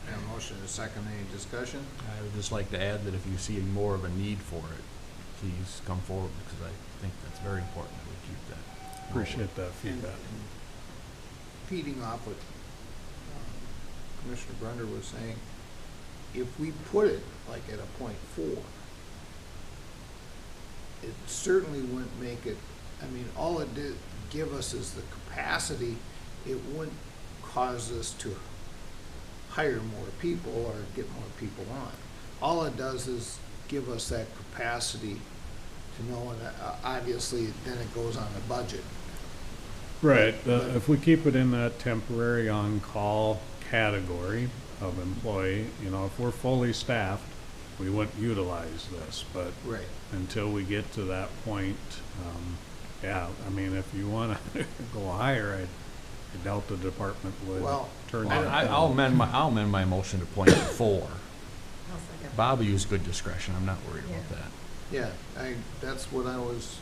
that. And motion is second, any discussion? I would just like to add that if you see more of a need for it, please come forward, because I think that's very important that we keep that. Appreciate that feedback. And feeding off what Commissioner Brunder was saying, if we put it like at a .4, it certainly wouldn't make it, all it did give us is the capacity. It wouldn't cause us to hire more people or get more people on. All it does is give us that capacity to know, and obviously then it goes on the budget. Right. If we keep it in that temporary on-call category of employee, if we're fully staffed, we wouldn't utilize this. But Right. until we get to that point, if you want to go higher, I doubt the department would Well, turn that down. I'll amend my motion to .4. I'll second. Bob will use good discretion. I'm not worried about Yeah. that. Yeah, that's what I was,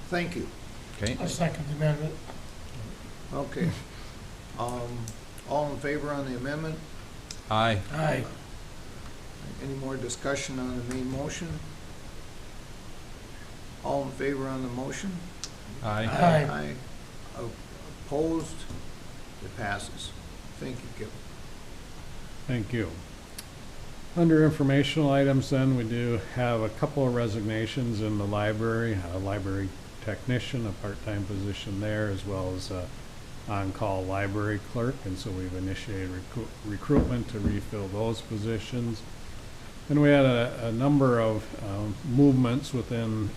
thank you. Okay? I second the amendment. Okay. All in favor on the amendment? Aye. Aye. Any more discussion on the main motion? All in favor on the motion? Aye. Aye. Opposed? It passes. Thank you, Kevin. Thank you. Under informational items then, we do have a couple of resignations in the library technician, a part-time position there, as well as a on-call library clerk, and so we've initiated recruitment to refill those positions. And we had a number of movements within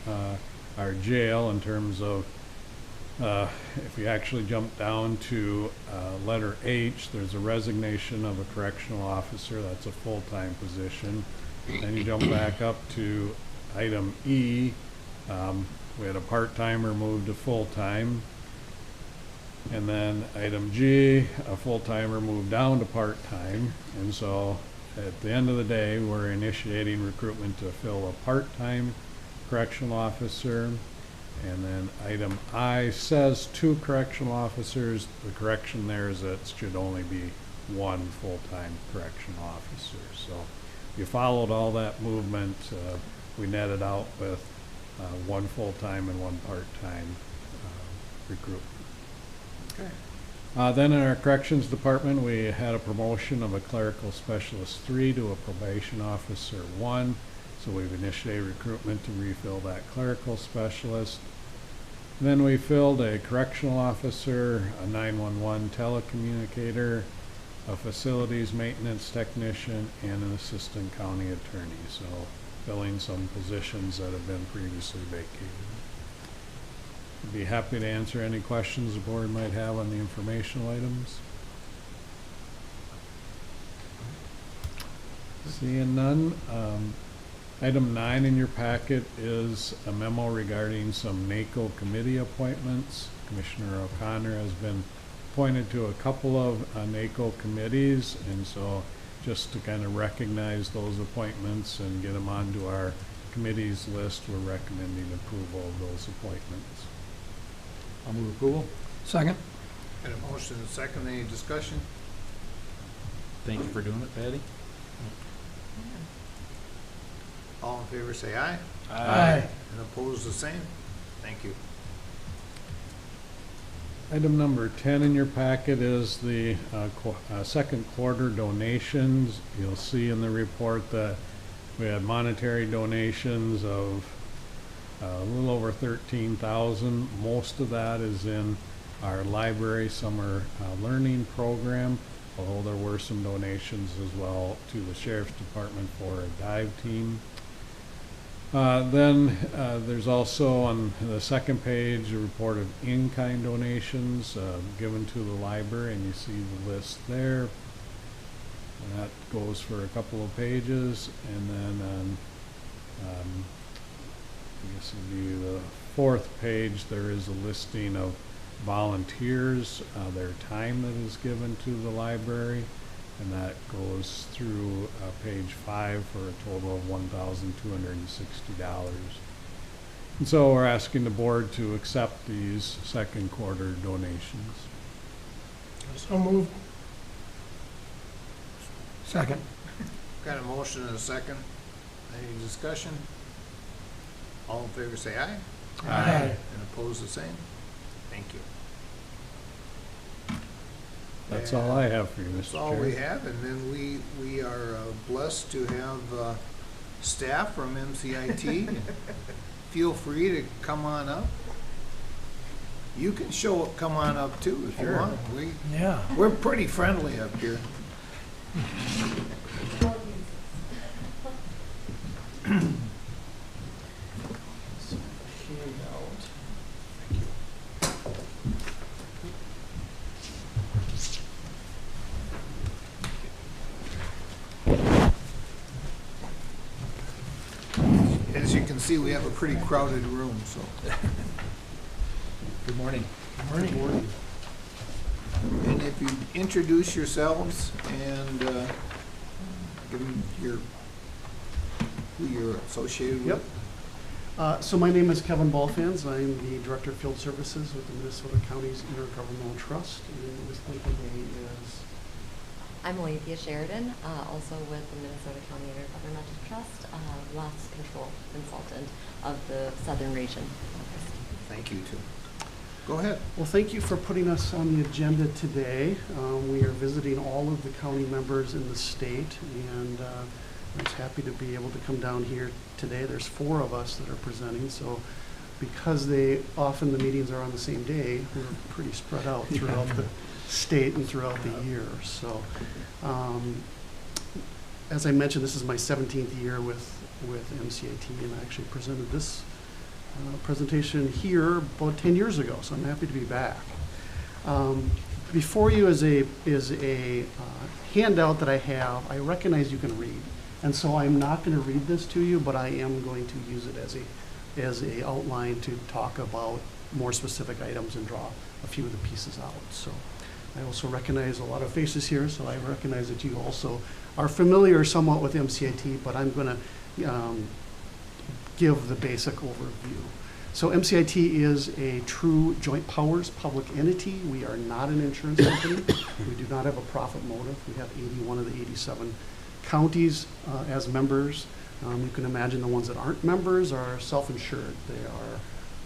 our jail in terms of if you actually jump down to letter H, there's a resignation of a correctional officer. That's a full-time position. Then you jump back up to item E. We had a part-timer moved to full-time. And then item G, a full-timer moved down to part-time. And so at the end of the day, we're initiating recruitment to fill a part-time correctional officer. And then item I says 2 correctional officers. The correction there is that it should only be 1 full-time correctional officer. So you followed all that movement. We netted out with 1 full-time and 1 part-time recruitment. Okay. Then in our corrections department, we had a promotion of a clerical specialist 3 to a probation officer 1. So we've initiated recruitment to refill that clerical specialist. Then we filled a correctional officer, a 911 telecommunicator, a facilities maintenance technician, and an assistant county attorney. So filling some positions that have been previously vacated. I'd be happy to answer any questions the board might have on the informational items. Seeing none, item 9 in your packet is a memo regarding some NACO committee appointments. Commissioner O'Connor has been appointed to a couple of NACO committees, and so just to kind of recognize those appointments and get them onto our committees list, we're recommending approval of those appointments. I'll move approval. Second? Got a motion and a second. Any discussion? Thank you for doing it, Patty. All in favor say aye. Aye. And opposed the same. Thank you. Item number 10 in your packet is the second quarter donations. You'll see in the report that we had monetary donations of a little over 13,000. Most of that is in our library summer learning program, although there were some donations as well to the Sheriff's Department for a dive team. Then there's also on the second page a report of in-kind donations given to the library, and you see the list there. And that goes for a couple of pages, and then I guess it'd be the 4th page. There is a listing of volunteers, their time that is given to the library, and that goes through page 5 for a total of $1,260. And so we're asking the board to accept these second quarter donations. So moved. Second? Got a motion and a second. Any discussion? All in favor say aye. Aye. And opposed the same. Thank you. That's all I have for you, Mr. Chair. That's all we have, and then we are blessed to have staff from MCIT. Feel free to come on up. You can come on up too if you want. Yeah. We're pretty friendly up here. As you can see, we have a pretty crowded room, so. Good morning. Morning. And if you introduce yourselves and give them who you're associated with. Yep. So my name is Kevin Balfans. I'm the Director of Field Services with the Minnesota Counties Intergovernmental Trust. And with me today is... I'm Alethea Sheridan, also with the Minnesota County Intergovernmental Trust, loss control consultant of the Southern Region Office. Thank you, too. Go ahead. Well, thank you for putting us on the agenda today. We are visiting all of the county members in the state, and I was happy to be able to come down here today. There's 4 of us that are presenting, so because often the meetings are on the same day, we're pretty spread out throughout the state and throughout the year. So, as I mentioned, this is my 17th year with MCIT, and I actually presented this presentation here about 10 years ago, so I'm happy to be back. Before you is a handout that I have. I recognize you can read, and so I'm not going to read this to you, but I am going to use it as a outline to talk about more specific items and draw a few of the pieces out. So I also recognize a lot of faces here, so I recognize that you also are familiar somewhat with MCIT, but I'm going to give the basic overview. So MCIT is a true joint powers public entity. We are not an insurance company. We do not have a profit motive. We have 81 of the 87 counties as members. You can imagine the ones that aren't members are self-insured. They are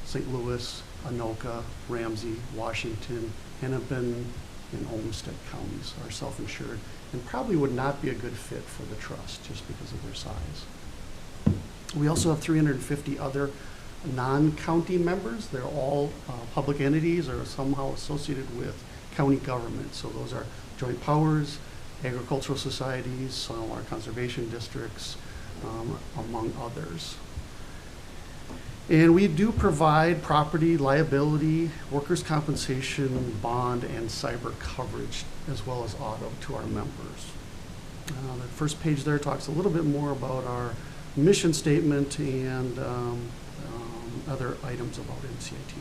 St. Louis, Anoka, Ramsey, Washington, Hennepin, and Olmsted counties are self-insured and probably would not be a good fit for the trust just because of their size. We also have 350 other non-county members. They're all public entities or somehow associated with county government. So those are joint powers, agricultural societies, soil and water conservation districts, among others. And we do provide property, liability, workers' compensation, bond, and cyber coverage, as well as auto to our members. The first page there talks a little bit more about our mission statement and other items about MCIT.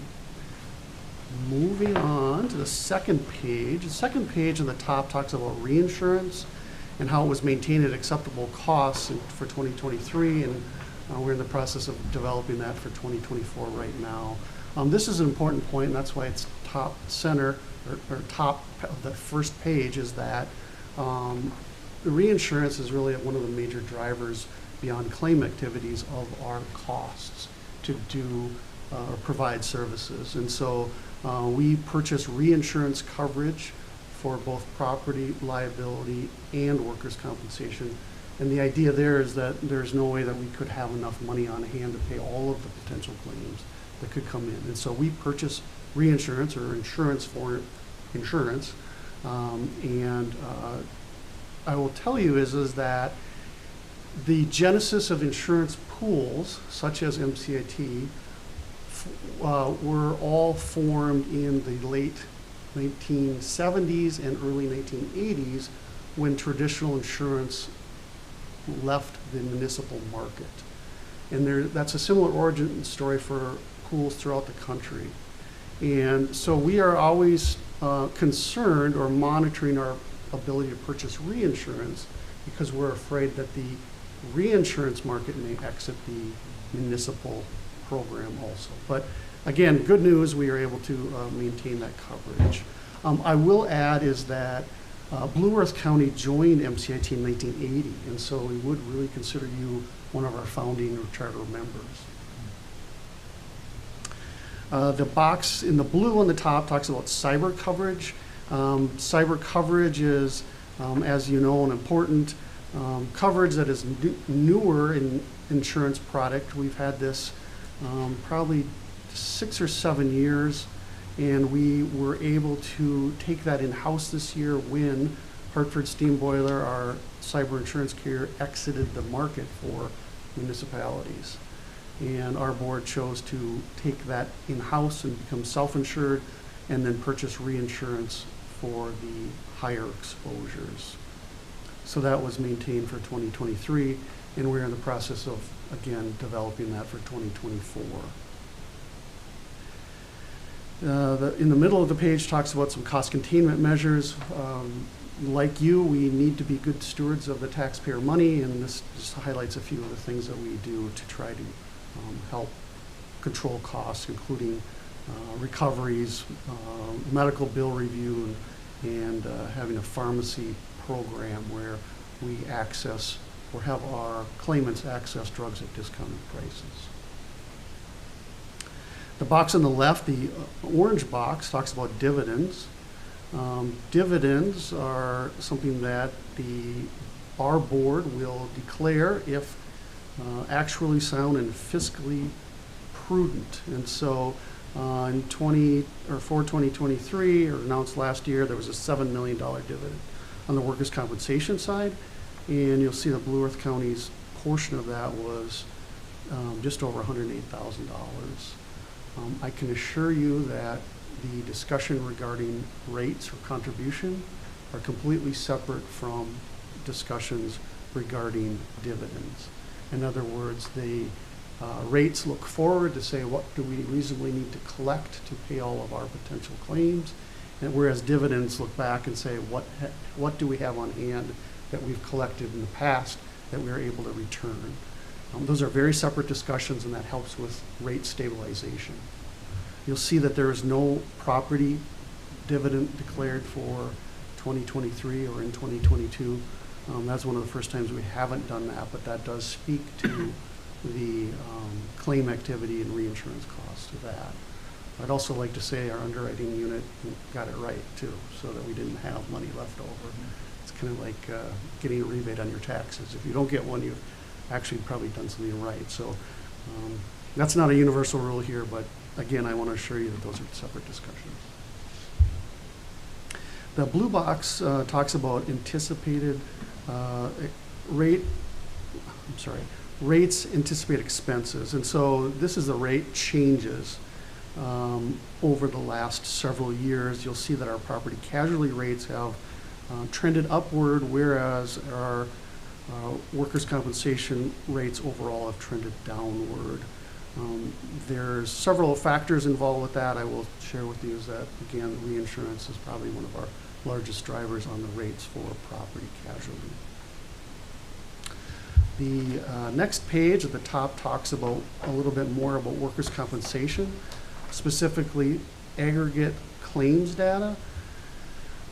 Moving on to the second page. The second page on the top talks about reinsurance and how it was maintained at acceptable costs for 2023, and we're in the process of developing that for 2024 right now. This is an important point, and that's why it's top center, or top of the first page, is that the reinsurance is really one of the major drivers beyond claim activities of our costs to do or provide services. And so we purchase reinsurance coverage for both property, liability, and workers' compensation. And the idea there is that there's no way that we could have enough money on hand to pay all of the potential claims that could come in. And so we purchase reinsurance or insurance for insurance. I will tell you is that the genesis of insurance pools, such as MCIT, were all formed in the late 1970s and early 1980s when traditional insurance left the municipal market. And that's a similar origin story for pools throughout the country. And so we are always concerned or monitoring our ability to purchase reinsurance because we're afraid that the reinsurance market may exit the municipal program also. But again, good news, we are able to maintain that coverage. I will add is that Blue Earth County joined MCIT in 1980, and so we would really consider you one of our founding or charter members. The box in the blue on the top talks about cyber coverage. Cyber coverage is, as you know, an important coverage that is newer in insurance product. We've had this probably 6 or 7 years, and we were able to take that in-house this year when Hartford Steam Boiler, our cyber insurance carrier, exited the market for municipalities. And our board chose to take that in-house and become self-insured and then purchase reinsurance for the higher exposures. So that was maintained for 2023, and we're in the process of, again, developing that for 2024. In the middle of the page talks about some cost containment measures. Like you, we need to be good stewards of the taxpayer money, and this just highlights a few of the things that we do to try to help control costs, including recoveries, medical bill review, and having a pharmacy program where we access or have our claimants access drugs at discounted prices. The box on the left, the orange box, talks about dividends. Dividends are something that our board will declare if actually sound and fiscally prudent. And so in 2023, or announced last year, there was a $7 million dividend on the workers' compensation side. And you'll see that Blue Earth County's portion of that was just over $108,000. I can assure you that the discussion regarding rates or contribution are completely separate from discussions regarding dividends. In other words, the rates look forward to say, what do we reasonably need to collect to pay all of our potential claims? And whereas dividends look back and say, what do we have on hand that we've collected in the past that we are able to return? Those are very separate discussions, and that helps with rate stabilization. You'll see that there is no property dividend declared for 2023 or in 2022. That's one of the first times we haven't done that, but that does speak to the claim activity and reinsurance costs of that. I'd also like to say our underwriting unit got it right too, so that we didn't have money left over. It's kind of like getting a rebate on your taxes. If you don't get one, you've actually probably done something right. So that's not a universal rule here, but again, I want to assure you that those are separate discussions. The blue box talks about anticipated rates, anticipate expenses. And so this is the rate changes over the last several years. You'll see that our property casualty rates have trended upward, whereas our workers' compensation rates overall have trended downward. There's several factors involved with that. I will share with you is that, again, reinsurance is probably one of our largest drivers on the rates for property casualty. The next page at the top talks about a little bit more about workers' compensation, specifically aggregate claims data.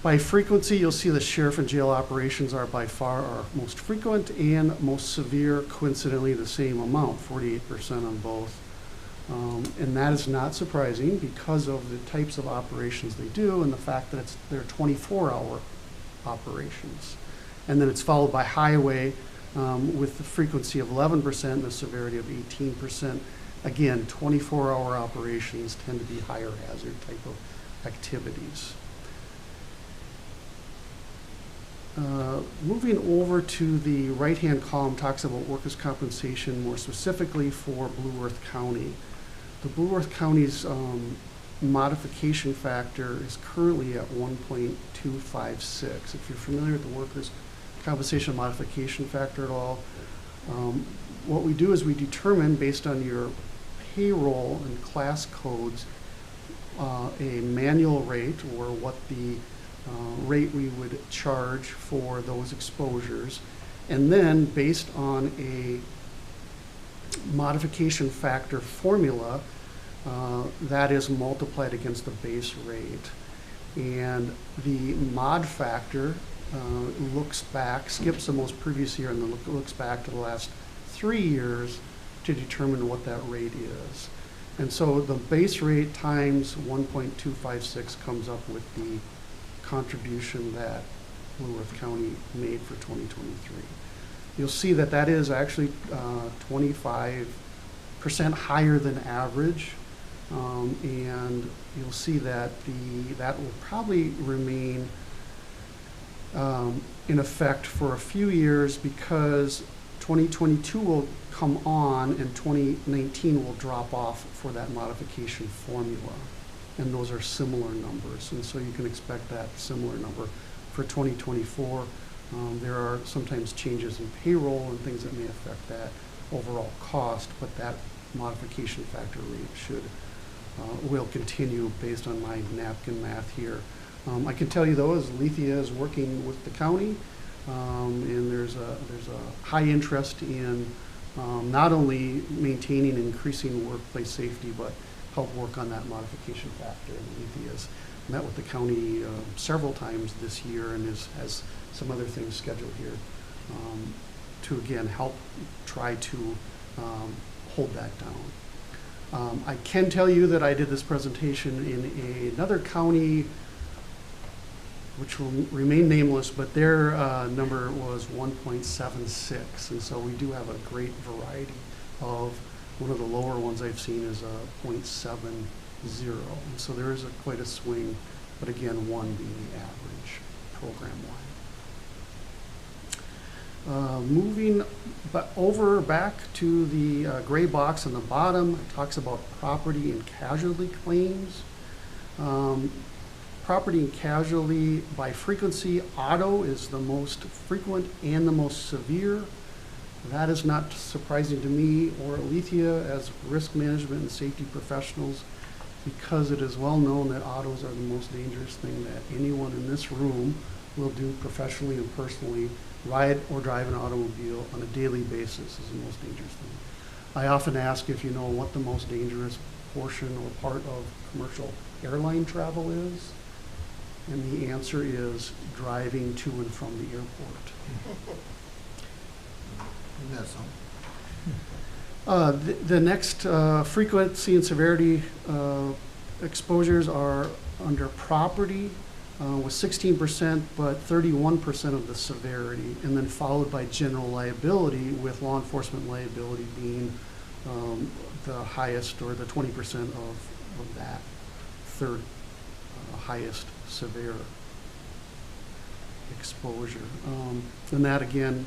By frequency, you'll see the sheriff and jail operations are by far our most frequent and most severe, coincidentally the same amount, 48% on both. And that is not surprising because of the types of operations they do and the fact that they're 24-hour operations. And then it's followed by highway with the frequency of 11% and the severity of 18%. Again, 24-hour operations tend to be higher hazard type of activities. Moving over to the right-hand column talks about workers' compensation, more specifically for Blue Earth County. The Blue Earth County's modification factor is currently at 1.256. If you're familiar with the workers' compensation modification factor at all, what we do is we determine, based on your payroll and class codes, a manual rate, or what the rate we would charge for those exposures, and then based on a modification factor formula that is multiplied against the base rate. And the mod factor looks back, skips the most previous year, and then looks back to the last 3 years to determine what that rate is. And so the base rate times 1.256 comes up with the contribution that Blue Earth County made for 2023. You'll see that that is actually 25% higher than average, and you'll see that that will probably remain in effect for a few years, because 2022 will come on and 2019 will drop off for that modification formula. And those are similar numbers, and so you can expect that similar number for 2024. There are sometimes changes in payroll and things that may affect that overall cost, but that modification factor rate will continue based on my napkin math here. I can tell you though, as Lethia is working with the county, and there's a high interest in not only maintaining and increasing workplace safety, but help work on that modification factor. And Lethia's met with the county several times this year and has some other things scheduled here to again help try to hold that down. I can tell you that I did this presentation in another county, which will remain nameless, but their number was 1.76, and so we do have a great variety of One of the lower ones I've seen is a 0.70. And so there is quite a swing, but again, 1 being the average program-wide. Moving back to the gray box on the bottom, it talks about property and casualty claims. Property and casualty by frequency, auto is the most frequent and the most severe. That is not surprising to me or Alethea as risk management and safety professionals, because it is well known that autos are the most dangerous thing that anyone in this room will do professionally and personally. Ride or drive an automobile on a daily basis is the most dangerous thing. I often ask if you know what the most dangerous portion or part of commercial airline travel is, and the answer is driving to and from the airport. The next frequency and severity exposures are under property with 16%, but 31% of the severity, and then followed by general liability, with law enforcement liability being the highest, or the 20% of that third highest severe exposure. And that, again,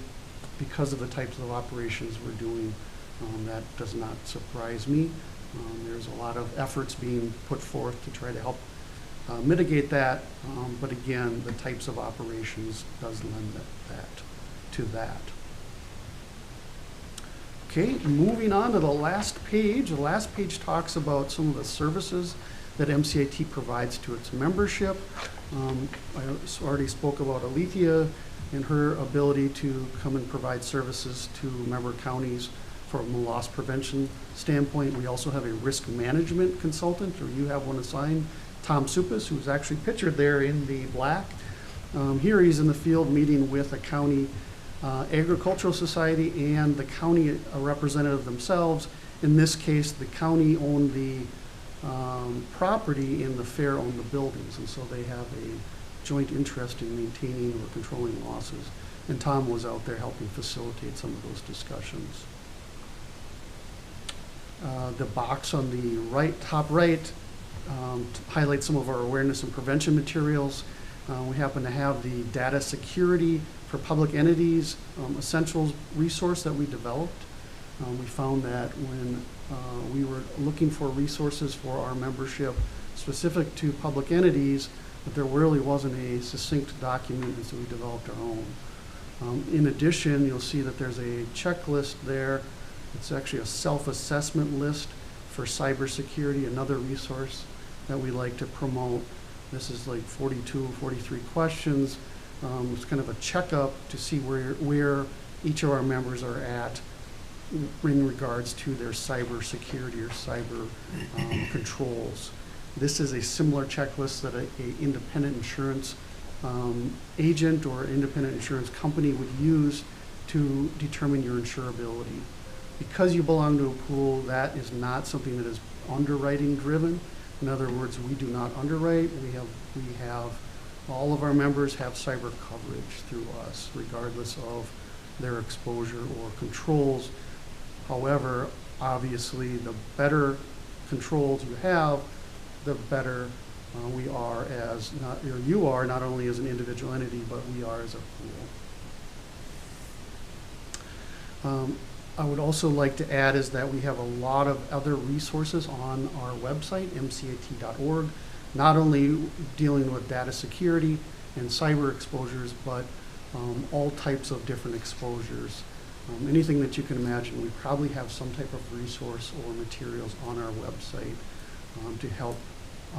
because of the types of operations we're doing, that does not surprise me. There's a lot of efforts being put forth to try to help mitigate that, but again, the types of operations does lend to that. Okay, moving on to the last page. The last page talks about some of the services that MCIT provides to its membership. I already spoke about Alethea and her ability to come and provide services to member counties from a loss prevention standpoint. We also have a risk management consultant, or you have one assigned, Tom Supas, who's actually pictured there in the black. Here he's in the field meeting with a county agricultural society and the county representative themselves. In this case, the county owned the property and the fair owned the buildings, and so they have a joint interest in maintaining or controlling losses. And Tom was out there helping facilitate some of those discussions. The box on the top right highlights some of our awareness and prevention materials. We happen to have the data security for public entities essentials resource that we developed. We found that when we were looking for resources for our membership specific to public entities, that there really wasn't a succinct document, and so we developed our own. In addition, you'll see that there's a checklist there. It's actually a self-assessment list for cybersecurity, another resource that we like to promote. This is like 42, 43 questions. It's kind of a checkup to see where each of our members are at in regards to their cybersecurity or cyber controls. This is a similar checklist that an independent insurance agent or independent insurance company would use to determine your insurability. Because you belong to a pool, that is not something that is underwriting driven. In other words, we do not underwrite. We have all of our members have cyber coverage through us, regardless of their exposure or controls. However, obviously, the better controls you have, the better we are as you are not only as an individual entity, but we are as a pool. I would also like to add is that we have a lot of other resources on our website, mcit.org, not only dealing with data security and cyber exposures, but all types of different exposures. Anything that you can imagine, we probably have some type of resource or materials on our website to help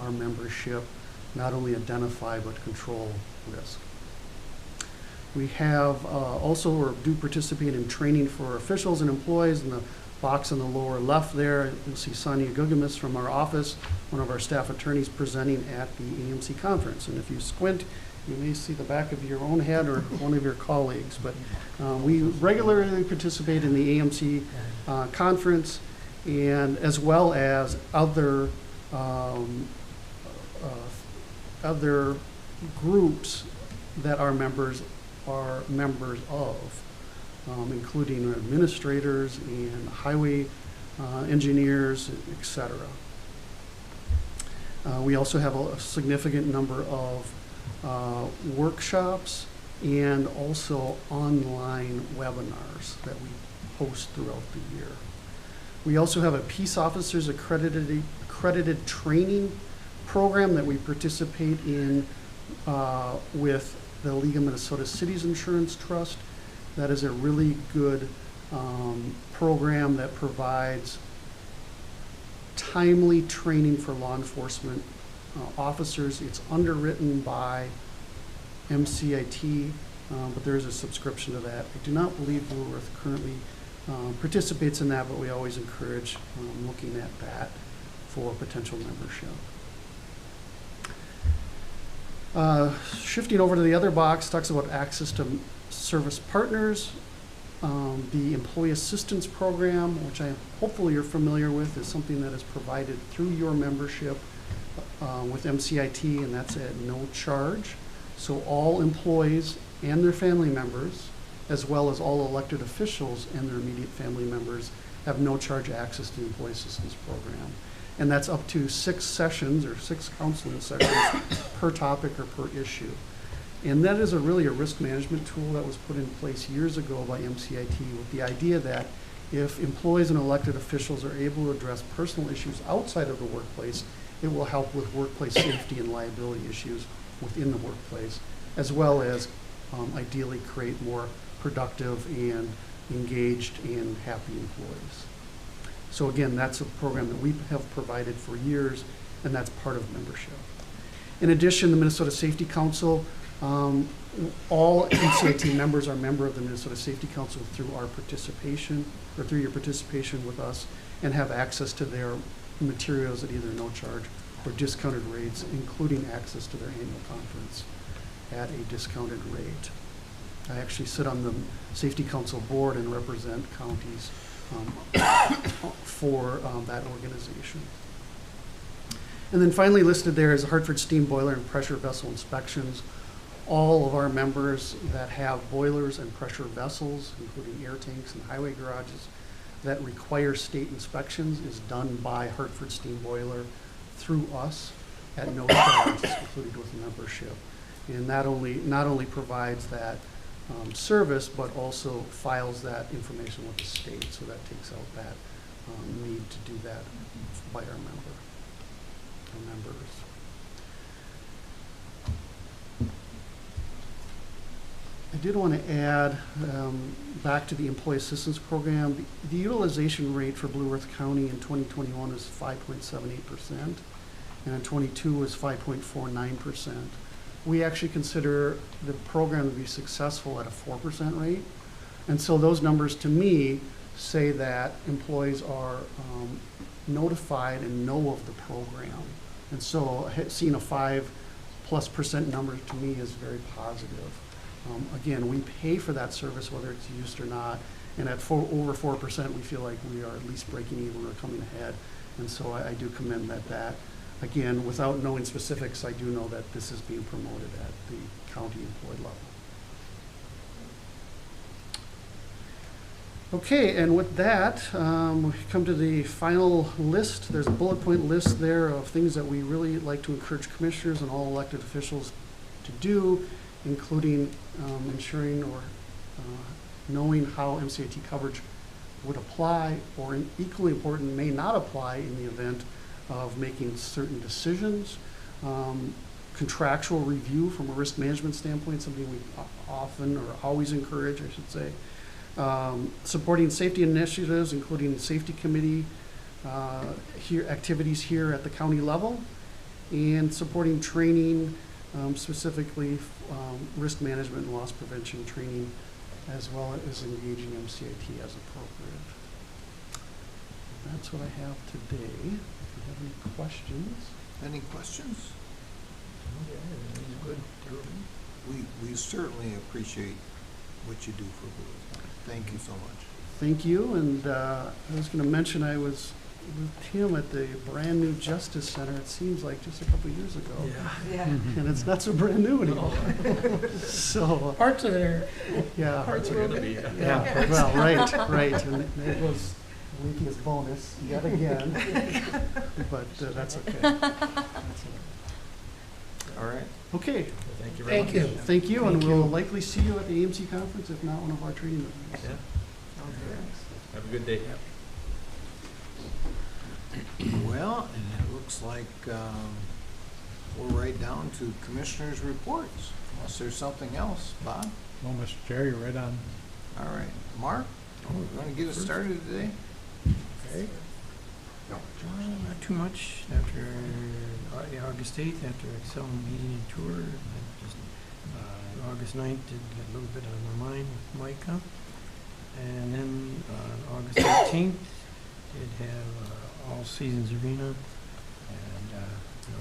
our membership not only identify but control risk. We have also do participate in training for officials and employees. In the box on the lower left there, you'll see Sonia Gugamis from our office, one of our staff attorneys, presenting at the AMC conference. And if you squint, you may see the back of your own head or one of your colleagues. But we regularly participate in the AMC conference, and as well as other groups that our members are members of, including administrators and highway engineers, et cetera. We also have a significant number of workshops and also online webinars that we host throughout the year. We also have a Peace Officers accredited training program that we participate in with the League of Minnesota Cities Insurance Trust. That is a really good program that provides timely training for law enforcement officers. It's underwritten by MCIT, but there is a subscription to that. I do not believe Blue Earth currently participates in that, but we always encourage looking at that for potential membership. Shifting over to the other box, talks about access to service partners. The Employee Assistance Program, which hopefully you're familiar with, is something that is provided through your membership with MCIT, and that's at no charge. So all employees and their family members, as well as all elected officials and their immediate family members, have no charge access to the Employee Assistance Program. And that's up to 6 sessions or 6 counseling sessions per topic or per issue. And that is really a risk management tool that was put in place years ago by MCIT with the idea that if employees and elected officials are able to address personal issues outside of the workplace, it will help with workplace safety and liability issues within the workplace, as well as ideally create more productive and engaged and happy employees. So again, that's a program that we have provided for years, and that's part of membership. In addition, the Minnesota Safety Council, all MCIT members are member of the Minnesota Safety Council through our participation, or through your participation with us, and have access to their materials at either no charge or discounted rates, including access to their annual conference at a discounted rate. I actually sit on the Safety Council board and represent counties for that organization. And then finally listed there is Hartford Steam Boiler and Pressure Vessel Inspections. All of our members that have boilers and pressure vessels, including air tanks and highway garages, that require state inspections is done by Hartford Steam Boiler through us at no charge. It's included with membership. And not only provides that service, but also files that information with the state. So that takes out that need to do that by our members. I did want to add, back to the Employee Assistance Program, the utilization rate for Blue Earth County in 2021 is 5.78%, and in 22 was 5.49%. We actually consider the program to be successful at a 4% rate. And so those numbers to me say that employees are notified and know of the program. And so seeing a 5+% number to me is very positive. Again, we pay for that service whether it's used or not, and at over 4% we feel like we are at least breaking even or coming ahead. And so I do commend that. Again, without knowing specifics, I do know that this is being promoted at the county employee level. Okay, and with that, we come to the final list. There's a bullet point list there of things that we really like to encourage commissioners and all elected officials to do, including ensuring or knowing how MCIT coverage would apply, or equally important, may not apply in the event of making certain decisions. Contractual review from a risk management standpoint, something we often or always encourage, I should say. Supporting safety initiatives, including the safety committee activities here at the county level, and supporting training, specifically risk management and loss prevention training, as well as engaging MCIT as appropriate. That's what I have today. If you have any questions. Any questions? Good. We certainly appreciate what you do for Blue Earth County. Thank you so much. Thank you. And I was going to mention I was with Tim at the brand new Justice Center, it seems like just a couple of years ago. Yeah. And it's not so brand new anymore. So Parts of there. yeah. Parts are going to be. Yeah. Well, right. And it was Leakiest bonus yet again, but that's okay. All right. Okay, Thank you very much. thank you, and Thank we'll you. likely see you at the AMC conference, if not one of our training events. Yeah. Have a good day. Well, and it looks like, we're right down to commissioners' reports, unless there's something else. Bob? No, Mr. Chair, you're right on. All right. Mark? You wanna get us started today? Okay. Not too much after August 8th, after Excel meeting and tour. And just, August 9th did get a little bit on my mind with Micah. And then August 18th did have All Seasons Arena. And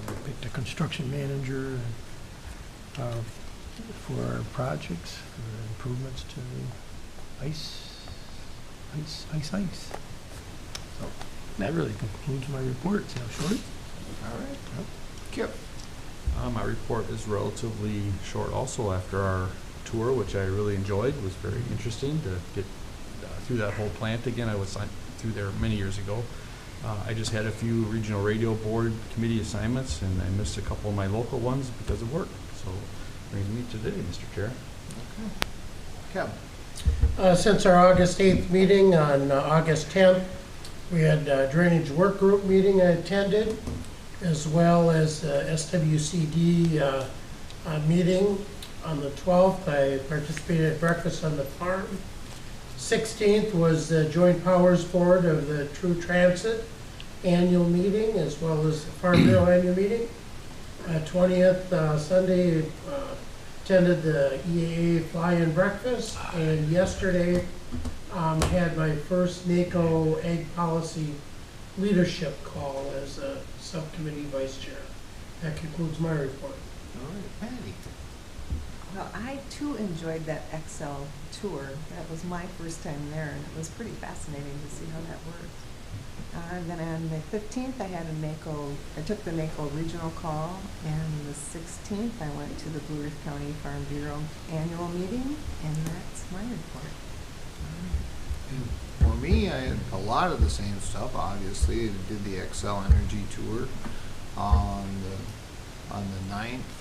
we picked a construction manager for our projects, for improvements to ice. So that really concludes my report. See how short? All right. Kip? My report is relatively short also after our tour, which I really enjoyed. It was very interesting to get through that whole plant again. I was through there many years ago. I just had a few regional radio board committee assignments, and I missed a couple of my local ones because of work. So brings me today, Mr. Chair. Okay. Kevin? Since our August 8th meeting on August 10th, we had a drainage work group meeting I attended, as well as SWCD meeting. On the 12th, I participated at Breakfast on the Farm. 16th was the Joint Powers Board of the True Transit annual meeting, as well as the Farm Bureau annual meeting. 20th, Sunday, attended the EAA fly-in breakfast, and yesterday had my first NACO Ag Policy leadership call as a subcommittee vice chair. That concludes my report. All right. Patty? Well, I too enjoyed that Excel tour. That was my first time there, and it was pretty fascinating to see how that worked. And then on the 15th, I took the NACO regional call, and the 16th, I went to the Blue Earth County Farm Bureau annual meeting, and that's my report. For me, I had a lot of the same stuff, obviously. I did the Excel Energy Tour. On the 9th,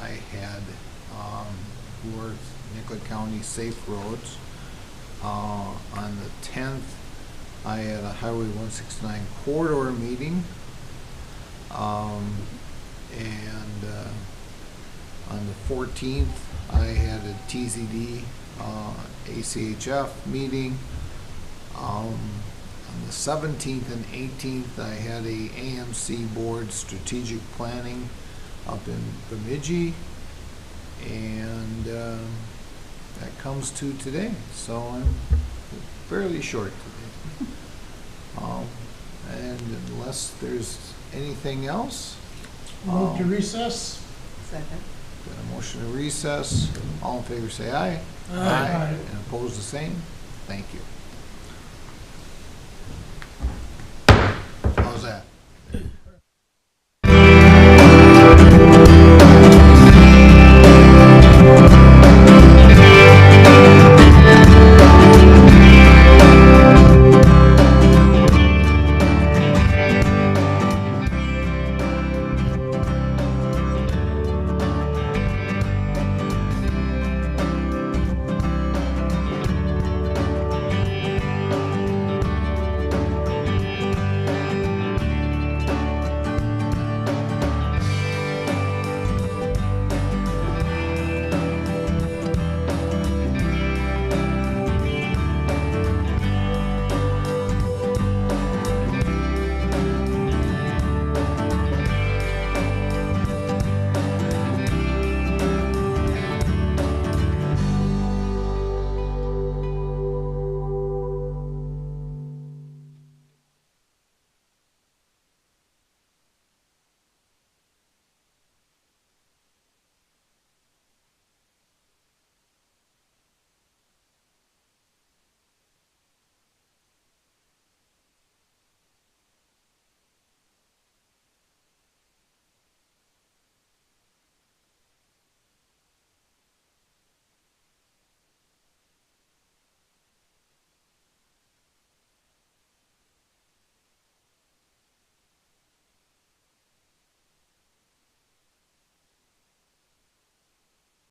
I had Worth, Nicollet County Safe Roads. On the 10th, I had a Highway 169 corridor meeting. And on the 14th, I had a TZD ACHF meeting. On the 17th and 18th, I had a AMC Board Strategic Planning up in Bemidji. And that comes to today, so I'm fairly short today. And unless there's anything else, Move to recess. Second. got a motion to recess. All in favor say aye. Aye. And opposed the same. Thank you.